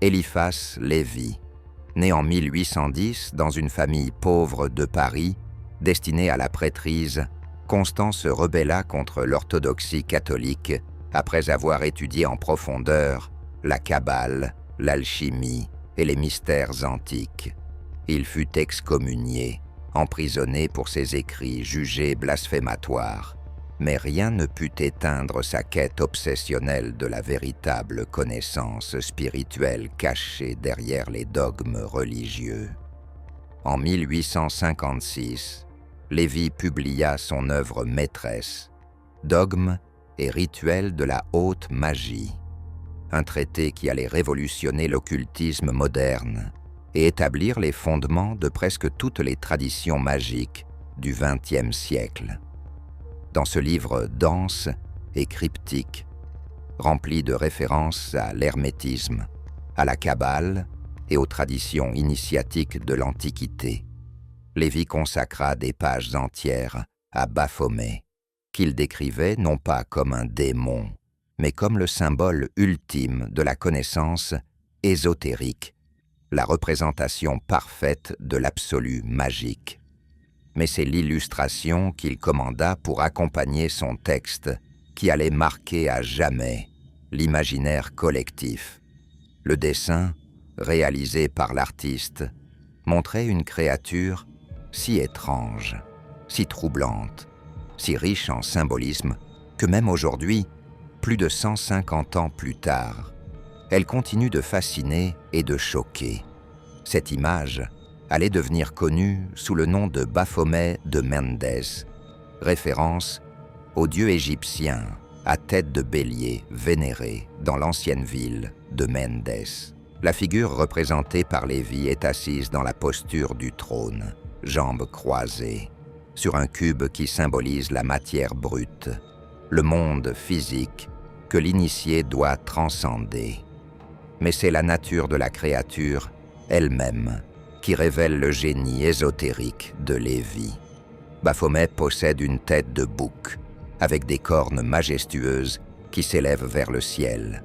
Eliphas Lévi. Né en 1810 dans une famille pauvre de Paris, destinée à la prêtrise, Constant se rebella contre l'orthodoxie catholique après avoir étudié en profondeur la Kabbale, l'alchimie et les mystères antiques. Il fut excommunié, emprisonné pour ses écrits jugés blasphématoires, mais rien ne put éteindre sa quête obsessionnelle de la véritable connaissance spirituelle cachée derrière les dogmes religieux. En 1856, Lévi publia son œuvre maîtresse, Dogmes et rituels de la haute magie, un traité qui allait révolutionner l'occultisme moderne et établir les fondements de presque toutes les traditions magiques du XXe siècle. Dans ce livre dense et cryptique, rempli de références à l'hermétisme, à la Kabbale et aux traditions initiatiques de l'Antiquité, Lévi consacra des pages entières à Baphomet, qu'il décrivait non pas comme un démon, mais comme le symbole ultime de la connaissance ésotérique, la représentation parfaite de l'absolu magique. Mais c'est l'illustration qu'il commanda pour accompagner son texte qui allait marquer à jamais l'imaginaire collectif. Le dessin, réalisé par l'artiste, montrait une créature si étrange, si troublante, si riche en symbolisme que même aujourd'hui, plus de 150 ans plus tard, elle continue de fasciner et de choquer. Cette image allait devenir connue sous le nom de Baphomet de Mendes, référence au dieu égyptien à tête de bélier vénéré dans l'ancienne ville de Mendes. La figure représentée par Lévi est assise dans la posture du trône, jambes croisées, sur un cube qui symbolise la matière brute, le monde physique que l'initié doit transcender. Mais c'est la nature de la créature elle-même qui révèle le génie ésotérique de Lévi. Baphomet possède une tête de bouc, avec des cornes majestueuses qui s'élèvent vers le ciel.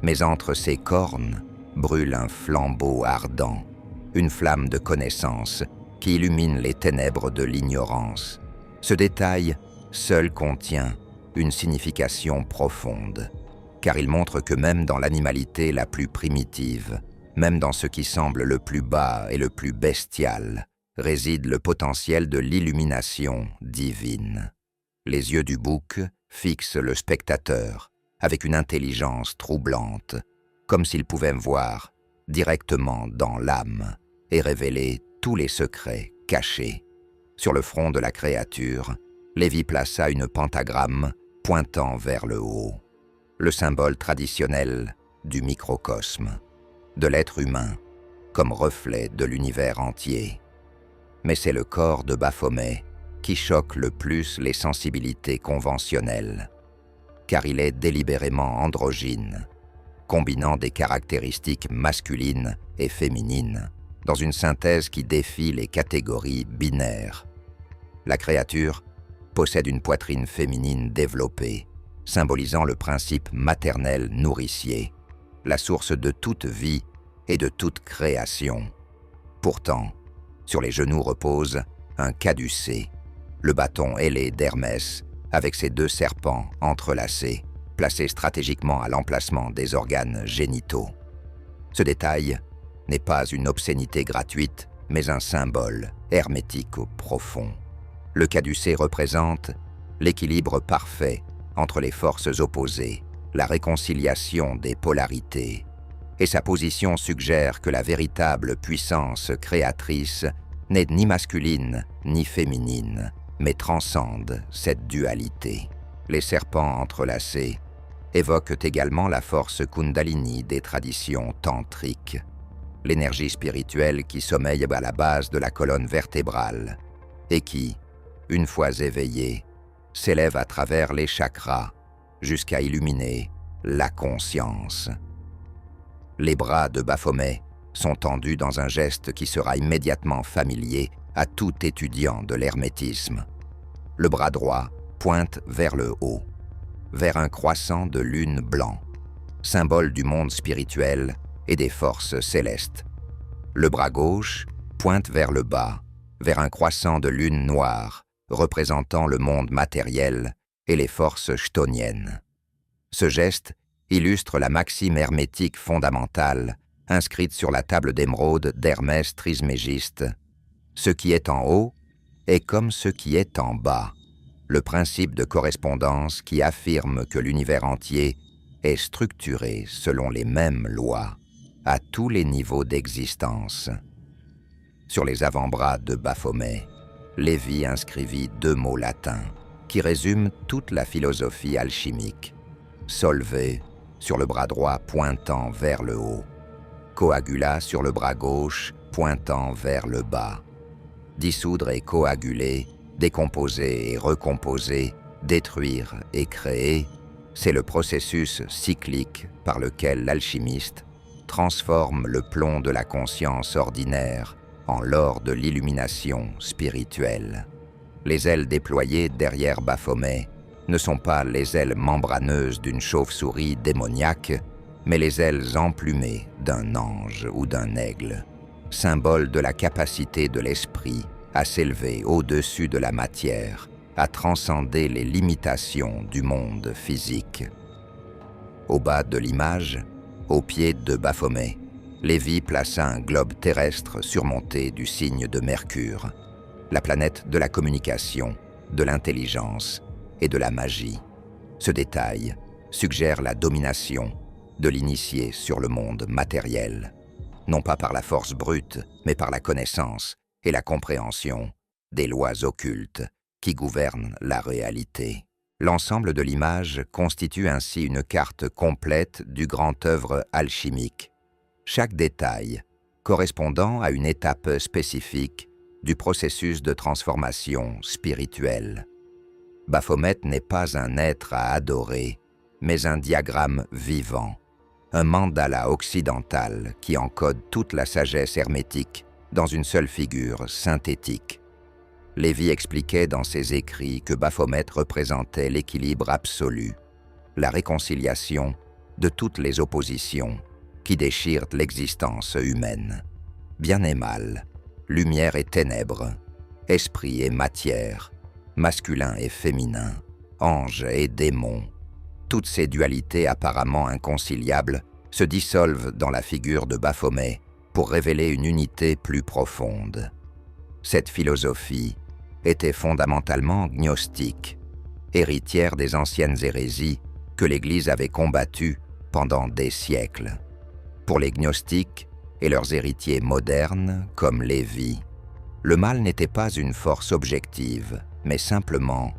Mais entre ces cornes brûle un flambeau ardent, une flamme de connaissance qui illumine les ténèbres de l'ignorance. Ce détail seul contient une signification profonde, car il montre que même dans l'animalité la plus primitive, même dans ce qui semble le plus bas et le plus bestial, réside le potentiel de l'illumination divine. Les yeux du bouc fixent le spectateur avec une intelligence troublante, comme s'il pouvait voir directement dans l'âme et révéler tous les secrets cachés. Sur le front de la créature, Lévi plaça une pentagramme pointant vers le haut, le symbole traditionnel du microcosme, de l'être humain comme reflet de l'univers entier. Mais c'est le corps de Baphomet qui choque le plus les sensibilités conventionnelles, car il est délibérément androgyne, combinant des caractéristiques masculines et féminines dans une synthèse qui défie les catégories binaires. La créature possède une poitrine féminine développée, symbolisant le principe maternel nourricier, la source de toute vie et de toute création. Pourtant, sur les genoux repose un caducée, le bâton ailé d'Hermès, avec ses 2 serpents entrelacés, placés stratégiquement à l'emplacement des organes génitaux. Ce détail n'est pas une obscénité gratuite, mais un symbole hermétique profond. Le caducée représente l'équilibre parfait entre les forces opposées, la réconciliation des polarités, et sa position suggère que la véritable puissance créatrice n'est ni masculine ni féminine, mais transcende cette dualité. Les serpents entrelacés évoquent également la force Kundalini des traditions tantriques, l'énergie spirituelle qui sommeille à la base de la colonne vertébrale et qui, une fois éveillée, s'élève à travers les chakras jusqu'à illuminer la conscience. Les bras de Baphomet sont tendus dans un geste qui sera immédiatement familier à tout étudiant de l'hermétisme. Le bras droit pointe vers le haut, vers un croissant de lune blanc, symbole du monde spirituel et des forces célestes. Le bras gauche pointe vers le bas, vers un croissant de lune noire, représentant le monde matériel et les forces chtoniennes. Ce geste illustre la maxime hermétique fondamentale inscrite sur la table d'émeraude d'Hermès Trismégiste. Ce qui est en haut est comme ce qui est en bas, le principe de correspondance qui affirme que l'univers entier est structuré selon les mêmes lois, à tous les niveaux d'existence. Sur les avant-bras de Baphomet, Lévi inscrivit 2 mots latins qui résument toute la philosophie alchimique. Solve sur le bras droit pointant vers le haut, coagula sur le bras gauche pointant vers le bas. Dissoudre et coaguler, décomposer et recomposer, détruire et créer, c'est le processus cyclique par lequel l'alchimiste transforme le plomb de la conscience ordinaire en l'or de l'illumination spirituelle. Les ailes déployées derrière Baphomet ne sont pas les ailes membraneuses d'une chauve-souris démoniaque, mais les ailes emplumées d'un ange ou d'un aigle, symbole de la capacité de l'esprit à s'élever au-dessus de la matière, à transcender les limitations du monde physique. Au bas de l'image, au pied de Baphomet, Lévi plaça un globe terrestre surmonté du signe de Mercure, la planète de la communication, de l'intelligence et de la magie. Ce détail suggère la domination de l'initié sur le monde matériel, non pas par la force brute, mais par la connaissance et la compréhension des lois occultes qui gouvernent la réalité. L'ensemble de l'image constitue ainsi une carte complète du grand œuvre alchimique, chaque détail correspondant à une étape spécifique du processus de transformation spirituelle. Baphomet n'est pas un être à adorer, mais un diagramme vivant, un mandala occidental qui encode toute la sagesse hermétique dans une seule figure synthétique. Lévi expliquait dans ses écrits que Baphomet représentait l'équilibre absolu, la réconciliation de toutes les oppositions qui déchirent l'existence humaine. Bien et mal, lumière et ténèbres, esprit et matière, masculin et féminin, ange et démon, toutes ces dualités apparemment inconciliables se dissolvent dans la figure de Baphomet pour révéler une unité plus profonde. Cette philosophie était fondamentalement gnostique, héritière des anciennes hérésies que l'Église avait combattues pendant des siècles. Pour les gnostiques et leurs héritiers modernes, comme Lévi, le mal n'était pas une force objective, mais simplement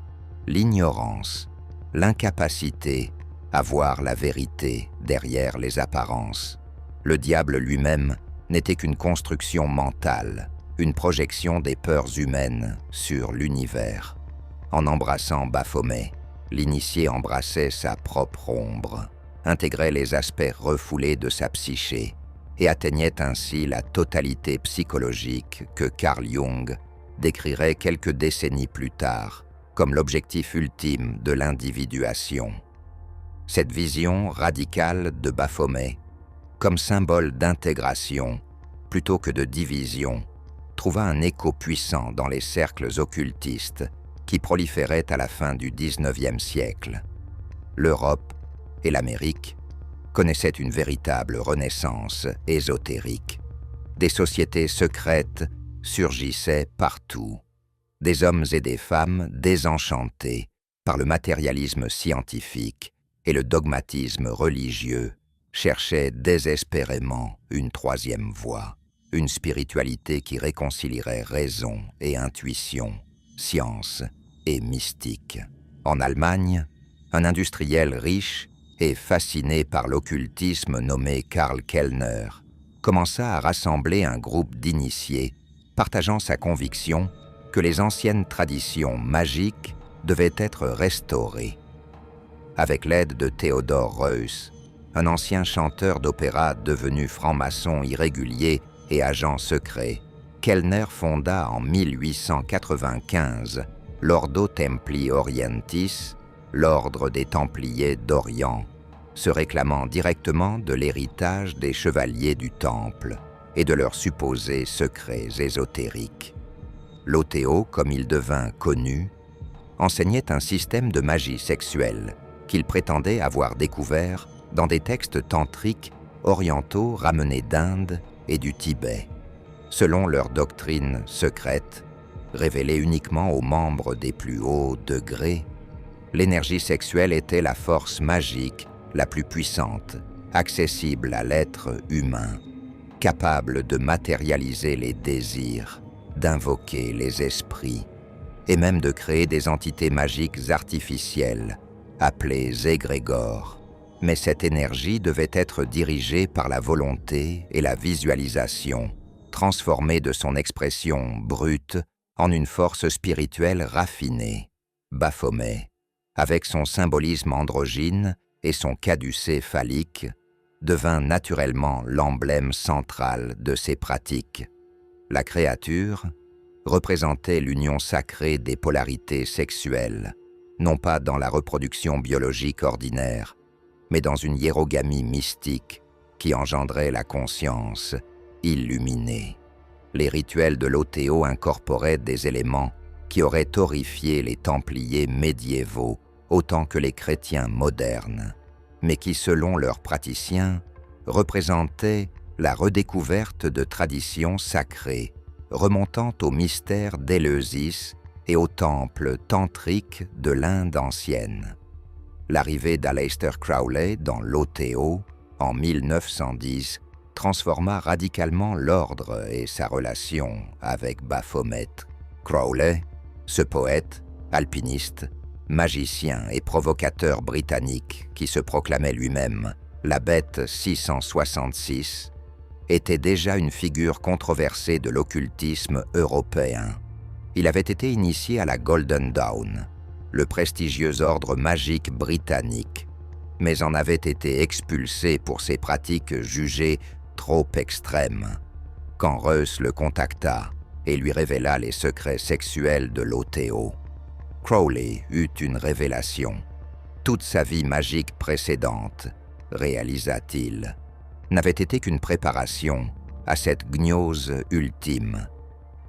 l'ignorance, l'incapacité à voir la vérité derrière les apparences. Le diable lui-même n'était qu'une construction mentale, une projection des peurs humaines sur l'univers. En embrassant Baphomet, l'initié embrassait sa propre ombre, intégrait les aspects refoulés de sa psyché et atteignait ainsi la totalité psychologique que Carl Jung décrirait quelques décennies plus tard comme l'objectif ultime de l'individuation. Cette vision radicale de Baphomet comme symbole d'intégration plutôt que de division, trouva un écho puissant dans les cercles occultistes qui proliféraient à la fin du XIXe siècle. L'Europe et l'Amérique connaissaient une véritable renaissance ésotérique. Des sociétés secrètes surgissaient partout. Des hommes et des femmes désenchantés par le matérialisme scientifique et le dogmatisme religieux cherchaient désespérément une troisième voie, une spiritualité qui réconcilierait raison et intuition, science et mystique. En Allemagne, un industriel riche et fasciné par l'occultisme nommé Karl Kellner commença à rassembler un groupe d'initiés partageant sa conviction que les anciennes traditions magiques devaient être restaurées. Avec l'aide de Theodor Reuss, un ancien chanteur d'opéra devenu franc-maçon irrégulier et agent secret, Kellner fonda en 1895 l'Ordo Templi Orientis, l'ordre des Templiers d'Orient, se réclamant directement de l'héritage des chevaliers du Temple et de leurs supposés secrets ésotériques. L'Othéo, comme il devint connu, enseignait un système de magie sexuelle qu'il prétendait avoir découvert dans des textes tantriques orientaux ramenés d'Inde et du Tibet. Selon leur doctrine secrète, révélée uniquement aux membres des plus hauts degrés, l'énergie sexuelle était la force magique la plus puissante, accessible à l'être humain, capable de matérialiser les désirs, d'invoquer les esprits, et même de créer des entités magiques artificielles, appelées égrégores. Mais cette énergie devait être dirigée par la volonté et la visualisation, transformée de son expression brute en une force spirituelle raffinée. Baphomet, avec son symbolisme androgyne et son caducée phallique, devint naturellement l'emblème central de ces pratiques. La créature représentait l'union sacrée des polarités sexuelles, non pas dans la reproduction biologique ordinaire, mais dans une hiérogamie mystique qui engendrait la conscience illuminée. Les rituels de l'Othéo incorporaient des éléments qui auraient horrifié les Templiers médiévaux autant que les chrétiens modernes, mais qui, selon leurs praticiens, représentaient la redécouverte de traditions sacrées remontant au mystère d'Éleusis et au temple tantrique de l'Inde ancienne. L'arrivée d'Aleister Crowley dans l'Othéo, en 1910, transforma radicalement l'ordre et sa relation avec Baphomet. Crowley, ce poète, alpiniste, magicien et provocateur britannique qui se proclamait lui-même la bête 666, était déjà une figure controversée de l'occultisme européen. Il avait été initié à la Golden Dawn, le prestigieux ordre magique britannique, mais en avait été expulsé pour ses pratiques jugées trop extrêmes. Quand Reuss le contacta et lui révéla les secrets sexuels de l'Othéo, Crowley eut une révélation. Toute sa vie magique précédente, réalisa-t-il, n'avait été qu'une préparation à cette gnose ultime.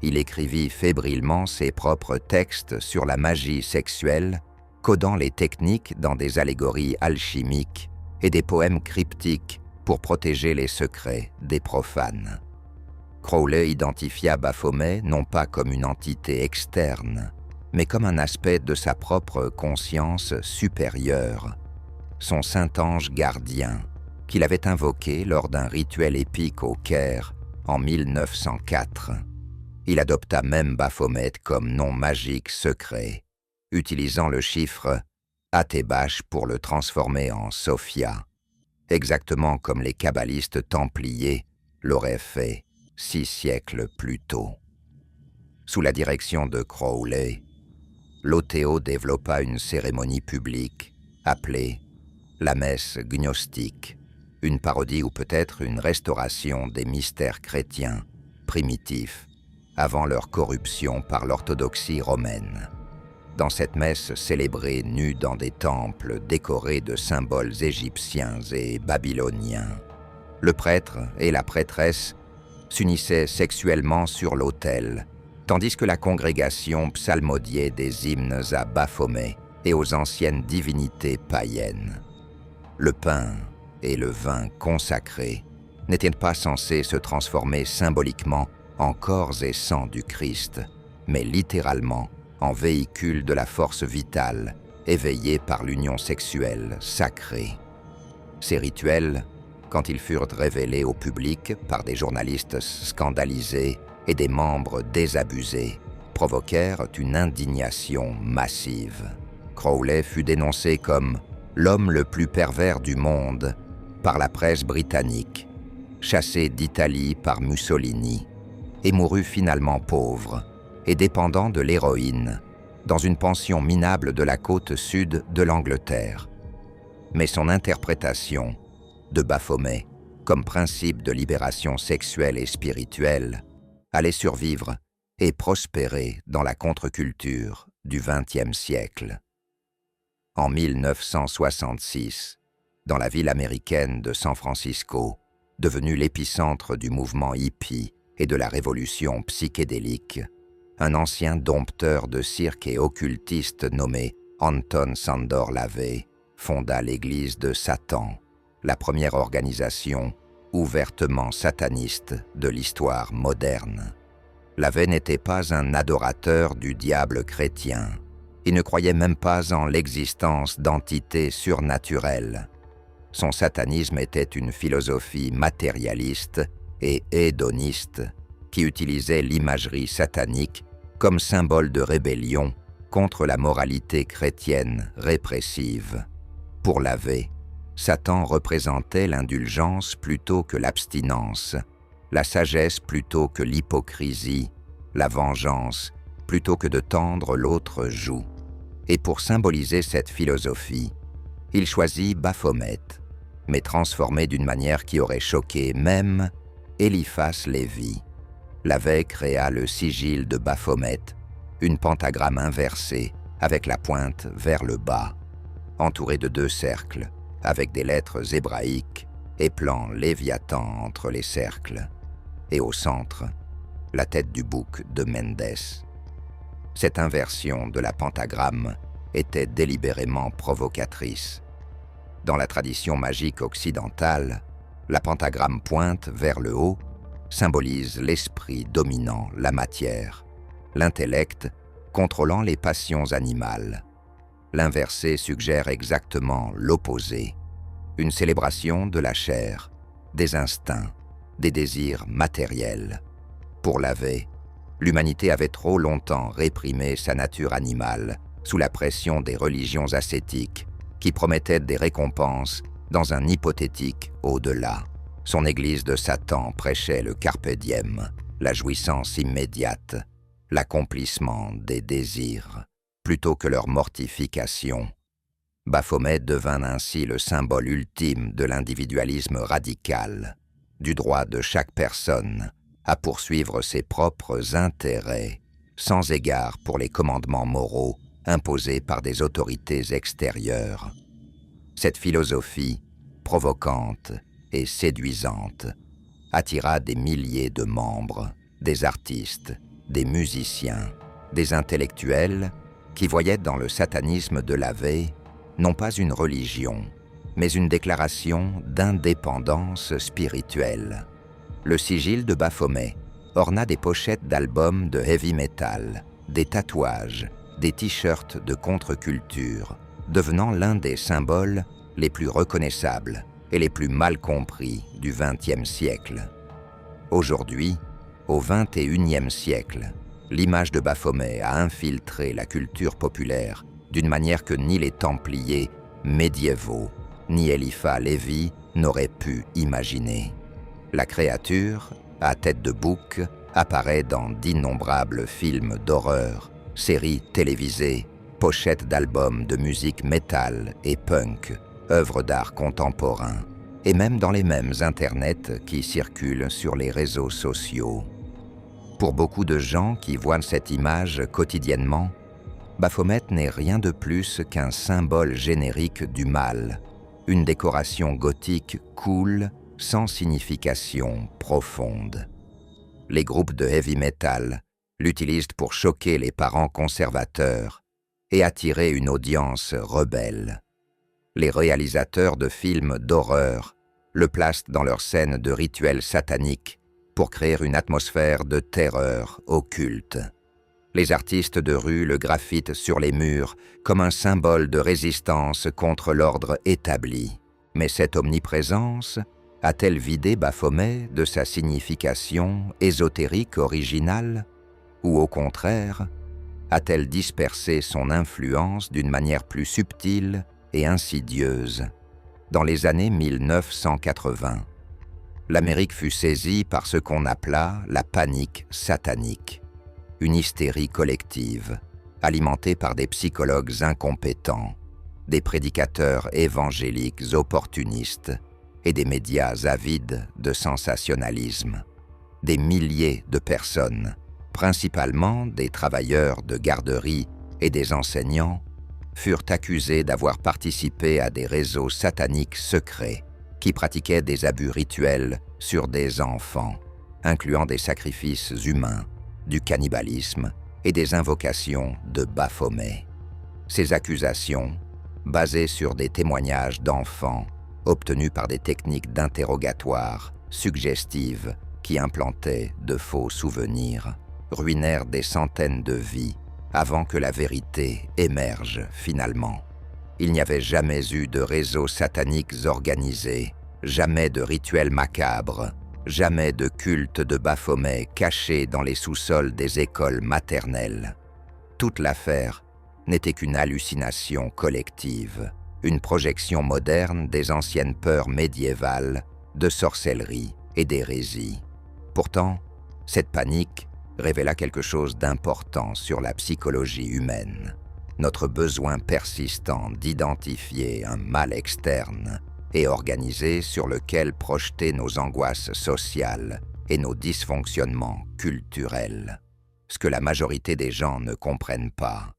Il écrivit fébrilement ses propres textes sur la magie sexuelle, codant les techniques dans des allégories alchimiques et des poèmes cryptiques pour protéger les secrets des profanes. Crowley identifia Baphomet non pas comme une entité externe, mais comme un aspect de sa propre conscience supérieure, son saint ange gardien, qu'il avait invoqué lors d'un rituel épique au Caire en 1904. Il adopta même Baphomet comme nom magique secret, utilisant le chiffre Athébash pour le transformer en Sophia, exactement comme les kabbalistes templiers l'auraient fait 6 siècles plus tôt. Sous la direction de Crowley, l'Othéo développa une cérémonie publique appelée la messe gnostique, une parodie ou peut-être une restauration des mystères chrétiens primitifs avant leur corruption par l'orthodoxie romaine. Dans cette messe célébrée nue dans des temples décorés de symboles égyptiens et babyloniens, Le prêtre et la prêtresse s'unissaient sexuellement sur l'autel, tandis que la congrégation psalmodiait des hymnes à Baphomet et aux anciennes divinités païennes. Le pain et le vin consacrés n'étaient pas censés se transformer symboliquement en corps et sang du Christ, mais littéralement en véhicule de la force vitale éveillée par l'union sexuelle sacrée. Ces rituels, quand ils furent révélés au public par des journalistes scandalisés et des membres désabusés, provoquèrent une indignation massive. Crowley fut dénoncé comme l'homme le plus pervers du monde par la presse britannique, chassé d'Italie par Mussolini, et mourut finalement pauvre et dépendant de l'héroïne dans une pension minable de la côte sud de l'Angleterre. Mais son interprétation de Baphomet comme principe de libération sexuelle et spirituelle allait survivre et prospérer dans la contre-culture du XXe siècle. En 1966, dans la ville américaine de San Francisco, devenue l'épicentre du mouvement hippie et de la révolution psychédélique, un ancien dompteur de cirque et occultiste nommé Anton Szandor LaVey fonda l'Église de Satan, la première organisation ouvertement sataniste de l'histoire moderne. LaVey n'était pas un adorateur du diable chrétien. Il ne croyait même pas en l'existence d'entités surnaturelles. Son satanisme était une philosophie matérialiste et hédoniste qui utilisait l'imagerie satanique comme symbole de rébellion contre la moralité chrétienne répressive. Pour LaVey, Satan représentait l'indulgence plutôt que l'abstinence, la sagesse plutôt que l'hypocrisie, la vengeance plutôt que de tendre l'autre joue. Et pour symboliser cette philosophie, il choisit Baphomet, mais transformé d'une manière qui aurait choqué même Eliphas Lévi. LaVey créa le sigil de Baphomet, une pentagramme inversée avec la pointe vers le bas, entourée de 2 cercles, avec des lettres hébraïques épelant Léviathan entre les cercles, et au centre, la tête du bouc de Méndès. Cette inversion de la pentagramme était délibérément provocatrice. Dans la tradition magique occidentale, la pentagramme pointe vers le haut symbolise l'esprit dominant la matière, l'intellect contrôlant les passions animales. L'inversé suggère exactement l'opposé, une célébration de la chair, des instincts, des désirs matériels. Pour LaVey, l'humanité avait trop longtemps réprimé sa nature animale sous la pression des religions ascétiques qui promettaient des récompenses dans un hypothétique au-delà. Son église de Satan prêchait le carpe diem, la jouissance immédiate, l'accomplissement des désirs, plutôt que leur mortification. Baphomet devint ainsi le symbole ultime de l'individualisme radical, du droit de chaque personne à poursuivre ses propres intérêts, sans égard pour les commandements moraux imposés par des autorités extérieures. Cette philosophie, provocante et séduisante, attira des milliers de membres, des artistes, des musiciens, des intellectuels qui voyaient dans le satanisme de LaVey non pas une religion, mais une déclaration d'indépendance spirituelle. Le sigil de Baphomet orna des pochettes d'albums de heavy metal, des tatouages, des t-shirts de contre-culture, devenant l'un des symboles les plus reconnaissables et les plus mal compris du XXe siècle. Aujourd'hui, au XXIe siècle, l'image de Baphomet a infiltré la culture populaire d'une manière que ni les Templiers médiévaux, ni Eliphas Lévi n'auraient pu imaginer. La créature, à tête de bouc, apparaît dans d'innombrables films d'horreur, séries télévisées, pochettes d'albums de musique métal et punk, œuvres d'art contemporain, et même dans les mêmes internets qui circulent sur les réseaux sociaux. Pour beaucoup de gens qui voient cette image quotidiennement, Baphomet n'est rien de plus qu'un symbole générique du mal, une décoration gothique cool sans signification profonde. Les groupes de heavy metal l'utilisent pour choquer les parents conservateurs et attirer une audience rebelle. Les réalisateurs de films d'horreur le placent dans leurs scènes de rituels sataniques pour créer une atmosphère de terreur occulte. Les artistes de rue le graffitent sur les murs comme un symbole de résistance contre l'ordre établi. Mais cette omniprésence a-t-elle vidé Baphomet de sa signification ésotérique originale? Ou au contraire, a-t-elle dispersé son influence d'une manière plus subtile et insidieuse? Dans les années 1980, l'Amérique fut saisie par ce qu'on appela la panique satanique, une hystérie collective, alimentée par des psychologues incompétents, des prédicateurs évangéliques opportunistes et des médias avides de sensationnalisme. Des milliers de personnes, principalement des travailleurs de garderie et des enseignants, furent accusés d'avoir participé à des réseaux sataniques secrets qui pratiquaient des abus rituels sur des enfants, incluant des sacrifices humains, du cannibalisme et des invocations de Baphomet. Ces accusations, basées sur des témoignages d'enfants obtenus par des techniques d'interrogatoire suggestives qui implantaient de faux souvenirs, ruinèrent des centaines de vies avant que la vérité émerge finalement. Il n'y avait jamais eu de réseaux sataniques organisés, jamais de rituels macabres, jamais de culte de Baphomet caché dans les sous-sols des écoles maternelles. Toute l'affaire n'était qu'une hallucination collective, une projection moderne des anciennes peurs médiévales, de sorcellerie et d'hérésie. Pourtant, cette panique révéla quelque chose d'important sur la psychologie humaine, notre besoin persistant d'identifier un mal externe et organisé sur lequel projeter nos angoisses sociales et nos dysfonctionnements culturels. Ce que la majorité des gens ne comprennent pas,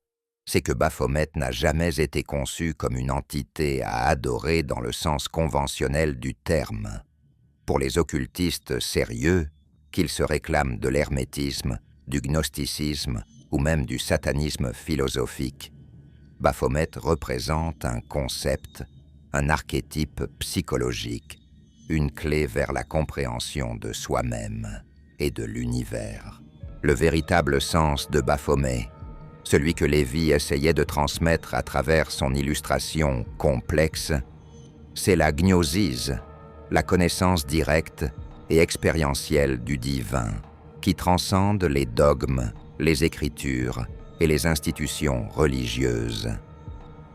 c'est que Baphomet n'a jamais été conçu comme une entité à adorer dans le sens conventionnel du terme. Pour les occultistes sérieux, qu'ils se réclament de l'hermétisme, du gnosticisme ou même du satanisme philosophique, Baphomet représente un concept, un archétype psychologique, une clé vers la compréhension de soi-même et de l'univers. Le véritable sens de Baphomet, celui que Lévy essayait de transmettre à travers son illustration complexe, c'est la gnosis, la connaissance directe et expérientielle du divin, qui transcende les dogmes, les écritures et les institutions religieuses.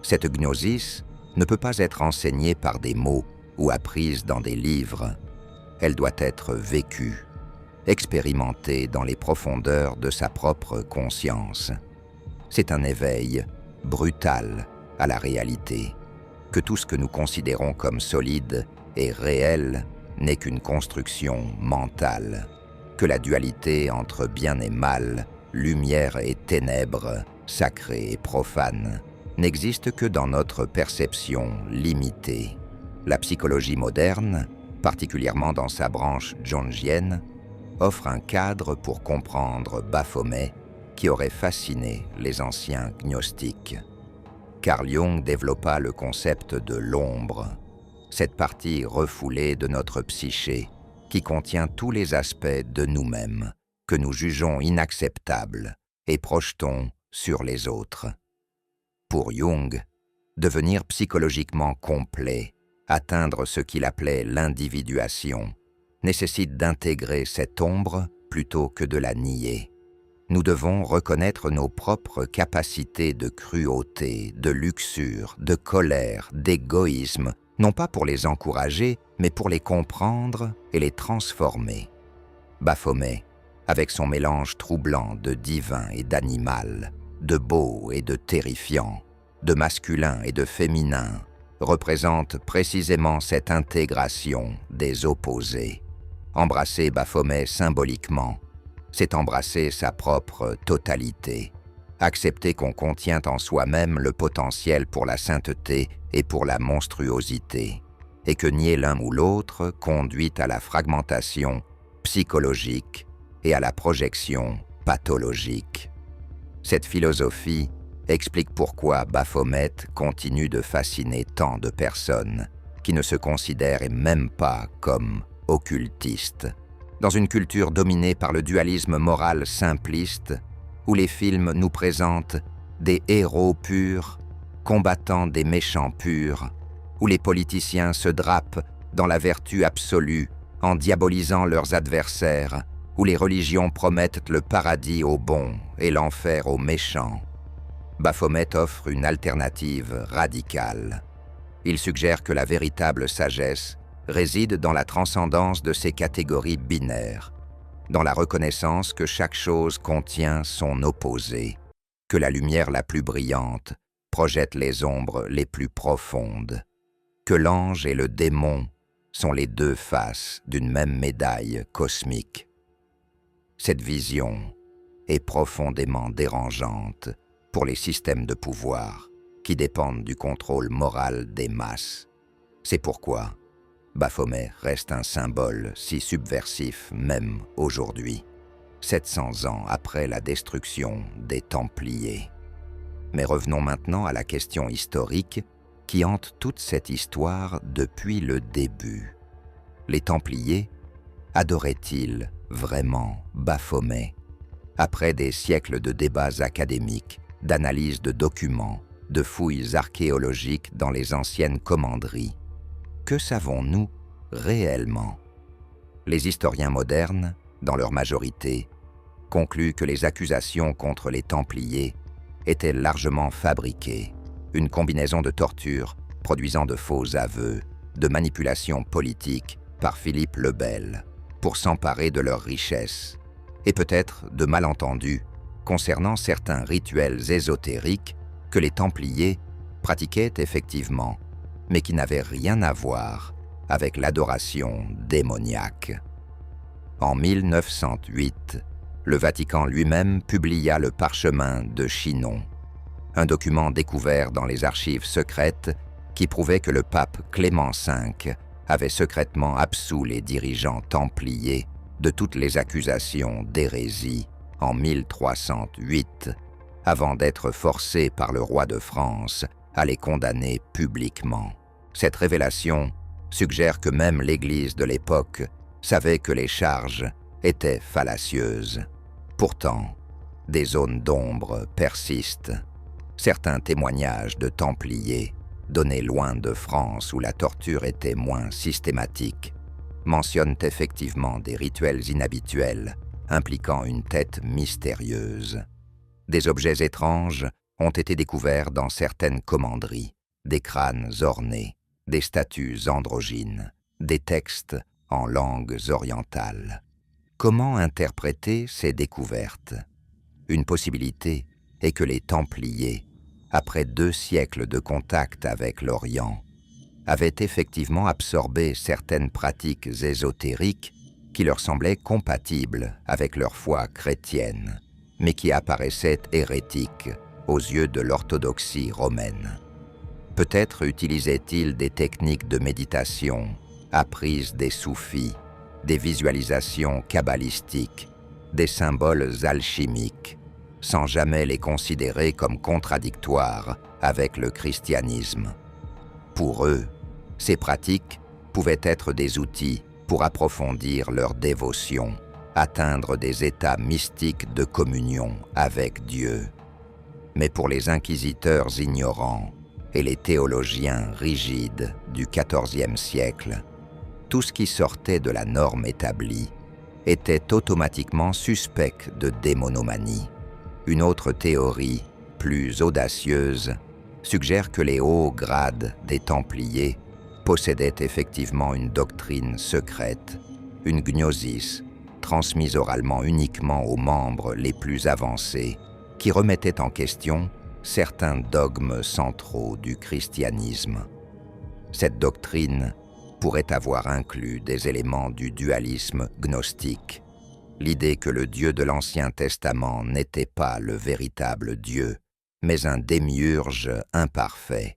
Cette gnosis ne peut pas être enseignée par des mots ou apprise dans des livres. Elle doit être vécue, expérimentée dans les profondeurs de sa propre conscience. C'est un éveil brutal à la réalité, que tout ce que nous considérons comme solide et réel n'est qu'une construction mentale, que la dualité entre bien et mal, lumière et ténèbres, sacré et profane, n'existe que dans notre perception limitée. La psychologie moderne, particulièrement dans sa branche jungienne, offre un cadre pour comprendre Baphomet qui aurait fasciné les anciens gnostiques. Carl Jung développa le concept de l'ombre, cette partie refoulée de notre psyché qui contient tous les aspects de nous-mêmes que nous jugeons inacceptables et projetons sur les autres. Pour Jung, devenir psychologiquement complet, atteindre ce qu'il appelait l'individuation, nécessite d'intégrer cette ombre plutôt que de la nier. Nous devons reconnaître nos propres capacités de cruauté, de luxure, de colère, d'égoïsme, non pas pour les encourager, mais pour les comprendre et les transformer. Baphomet, avec son mélange troublant de divin et d'animal, de beau et de terrifiant, de masculin et de féminin, représente précisément cette intégration des opposés. Embrasser Baphomet symboliquement, c'est embrasser sa propre totalité, accepter qu'on contient en soi-même le potentiel pour la sainteté et pour la monstruosité. et que nier l'un ou l'autre conduit à la fragmentation psychologique et à la projection pathologique. Cette philosophie explique pourquoi Baphomet continue de fasciner tant de personnes qui ne se considèrent même pas comme occultistes. Dans une culture dominée par le dualisme moral simpliste, où les films nous présentent des héros purs combattant des méchants purs, où les politiciens se drapent dans la vertu absolue en diabolisant leurs adversaires, où les religions promettent le paradis aux bons et l'enfer aux méchants, Baphomet offre une alternative radicale. Il suggère que la véritable sagesse réside dans la transcendance de ces catégories binaires, dans la reconnaissance que chaque chose contient son opposé, que la lumière la plus brillante projette les ombres les plus profondes, que l'ange et le démon sont les deux faces d'une même médaille cosmique. Cette vision est profondément dérangeante pour les systèmes de pouvoir qui dépendent du contrôle moral des masses. C'est pourquoi Baphomet reste un symbole si subversif même aujourd'hui, 700 ans après la destruction des Templiers. Mais revenons maintenant à la question historique qui hante toute cette histoire depuis le début. Les Templiers adoraient-ils vraiment Baphomet? Après des siècles de débats académiques, d'analyses de documents, de fouilles archéologiques dans les anciennes commanderies, que savons-nous réellement? Les historiens modernes, dans leur majorité, concluent que les accusations contre les Templiers étaient largement fabriquées, une combinaison de tortures produisant de faux aveux, de manipulations politiques par Philippe le Bel pour s'emparer de leurs richesses, et peut-être de malentendus concernant certains rituels ésotériques que les Templiers pratiquaient effectivement, mais qui n'avaient rien à voir avec l'adoration démoniaque. En 1908, le Vatican lui-même publia le Parchemin de Chinon, un document découvert dans les archives secrètes qui prouvait que le pape Clément V avait secrètement absous les dirigeants templiers de toutes les accusations d'hérésie en 1308, avant d'être forcé par le roi de France à les condamner publiquement. Cette révélation suggère que même l'Église de l'époque savait que les charges étaient fallacieuses. Pourtant, des zones d'ombre persistent. Certains témoignages de Templiers, donnés loin de France où la torture était moins systématique, mentionnent effectivement des rituels inhabituels impliquant une tête mystérieuse. Des objets étranges ont été découverts dans certaines commanderies, des crânes ornés, des statues androgynes, des textes en langues orientales. Comment interpréter ces découvertes? Une possibilité est que les Templiers, après 2 siècles de contact avec l'Orient, avaient effectivement absorbé certaines pratiques ésotériques qui leur semblaient compatibles avec leur foi chrétienne, mais qui apparaissaient hérétiques aux yeux de l'orthodoxie romaine. Peut-être utilisaient-ils des techniques de méditation apprises des soufis, des visualisations kabbalistiques, des symboles alchimiques, sans jamais les considérer comme contradictoires avec le christianisme. Pour eux, ces pratiques pouvaient être des outils pour approfondir leur dévotion, atteindre des états mystiques de communion avec Dieu. Mais pour les inquisiteurs ignorants et les théologiens rigides du XIVe siècle, tout ce qui sortait de la norme établie était automatiquement suspect de démonomanie. Une autre théorie, plus audacieuse, suggère que les hauts grades des Templiers possédaient effectivement une doctrine secrète, une gnosis, transmise oralement uniquement aux membres les plus avancés, qui remettait en question certains dogmes centraux du christianisme. Cette doctrine pourrait avoir inclus des éléments du dualisme gnostique, l'idée que le Dieu de l'Ancien Testament n'était pas le véritable Dieu, mais un démiurge imparfait,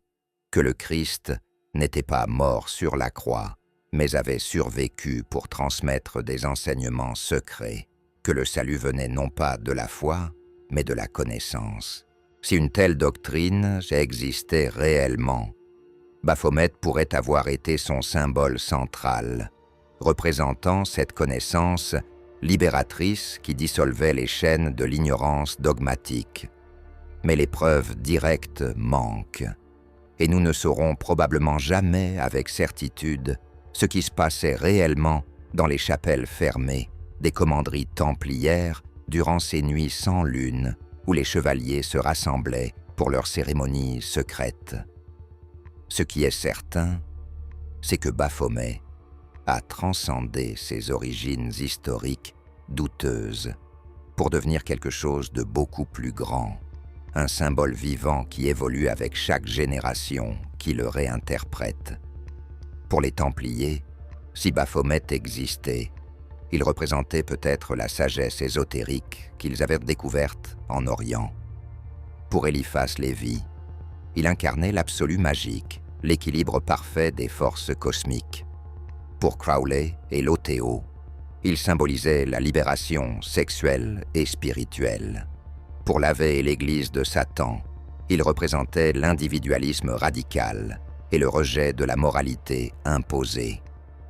que le Christ n'était pas mort sur la croix, mais avait survécu pour transmettre des enseignements secrets, que le salut venait non pas de la foi, mais de la connaissance. Si une telle doctrine existait réellement, Baphomet pourrait avoir été son symbole central, représentant cette connaissance libératrice qui dissolvait les chaînes de l'ignorance dogmatique. Mais les preuves directes manquent, et nous ne saurons probablement jamais avec certitude ce qui se passait réellement dans les chapelles fermées des commanderies templières durant ces nuits sans lune où les chevaliers se rassemblaient pour leurs cérémonies secrètes. Ce qui est certain, c'est que Baphomet a transcendé ses origines historiques douteuses pour devenir quelque chose de beaucoup plus grand, un symbole vivant qui évolue avec chaque génération qui le réinterprète. Pour les Templiers, si Baphomet existait, il représentait peut-être la sagesse ésotérique qu'ils avaient découverte en Orient. Pour Eliphas Lévi, il incarnait l'absolu magique, l'équilibre parfait des forces cosmiques. Pour Crowley et Lothéo, il symbolisait la libération sexuelle et spirituelle. Pour Lavey et l'Église de Satan, il représentait l'individualisme radical et le rejet de la moralité imposée.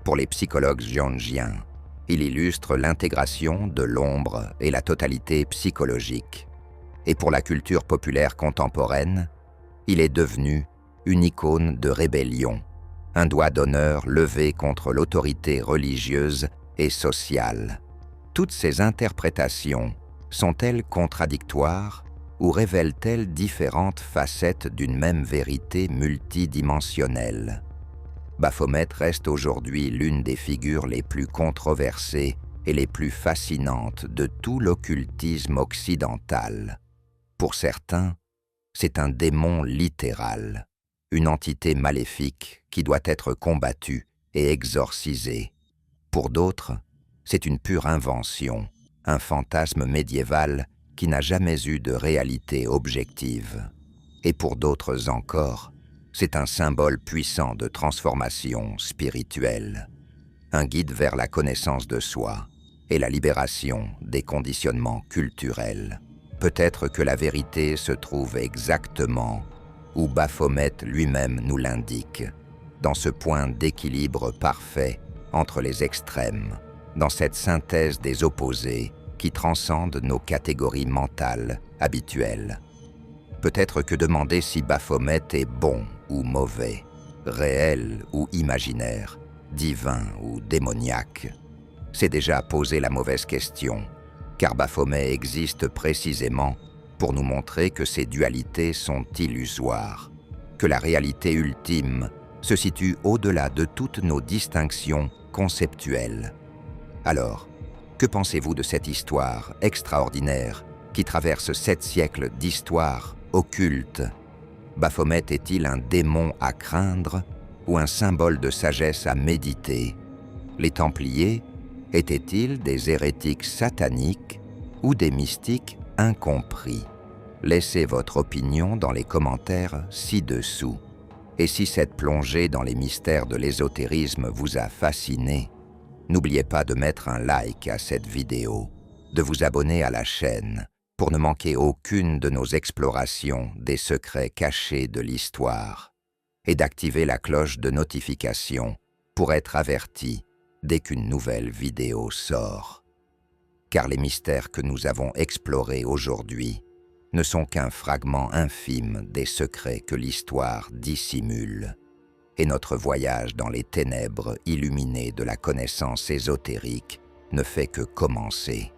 Pour les psychologues jungiens, il illustre l'intégration de l'ombre et la totalité psychologique. Et pour la culture populaire contemporaine, il est devenu une icône de rébellion, un doigt d'honneur levé contre l'autorité religieuse et sociale. Toutes ces interprétations sont-elles contradictoires ou révèlent-elles différentes facettes d'une même vérité multidimensionnelle? Baphomet reste aujourd'hui l'une des figures les plus controversées et les plus fascinantes de tout l'occultisme occidental. Pour certains, c'est un démon littéral, une entité maléfique qui doit être combattue et exorcisée. Pour d'autres, c'est une pure invention, un fantasme médiéval qui n'a jamais eu de réalité objective. Et pour d'autres encore, c'est un symbole puissant de transformation spirituelle, un guide vers la connaissance de soi et la libération des conditionnements culturels. Peut-être que la vérité se trouve exactement où Baphomet lui-même nous l'indique, dans ce point d'équilibre parfait entre les extrêmes, dans cette synthèse des opposés qui transcende nos catégories mentales habituelles. Peut-être que demander si Baphomet est bon ou mauvais, réel ou imaginaire, divin ou démoniaque, c'est déjà poser la mauvaise question, car Baphomet existe précisément pour nous montrer que ces dualités sont illusoires, que la réalité ultime se situe au-delà de toutes nos distinctions conceptuelles. Alors, que pensez-vous de cette histoire extraordinaire qui traverse 7 siècles d'histoire occulte? Baphomet est-il un démon à craindre ou un symbole de sagesse à méditer? Les Templiers étaient-ils des hérétiques sataniques ou des mystiques incompris? Laissez votre opinion dans les commentaires ci-dessous. Et si cette plongée dans les mystères de l'ésotérisme vous a fasciné, n'oubliez pas de mettre un like à cette vidéo, de vous abonner à la chaîne pour ne manquer aucune de nos explorations des secrets cachés de l'histoire et d'activer la cloche de notification pour être averti dès qu'une nouvelle vidéo sort. Car les mystères que nous avons explorés aujourd'hui ne sont qu'un fragment infime des secrets que l'histoire dissimule, et notre voyage dans les ténèbres illuminées de la connaissance ésotérique ne fait que commencer.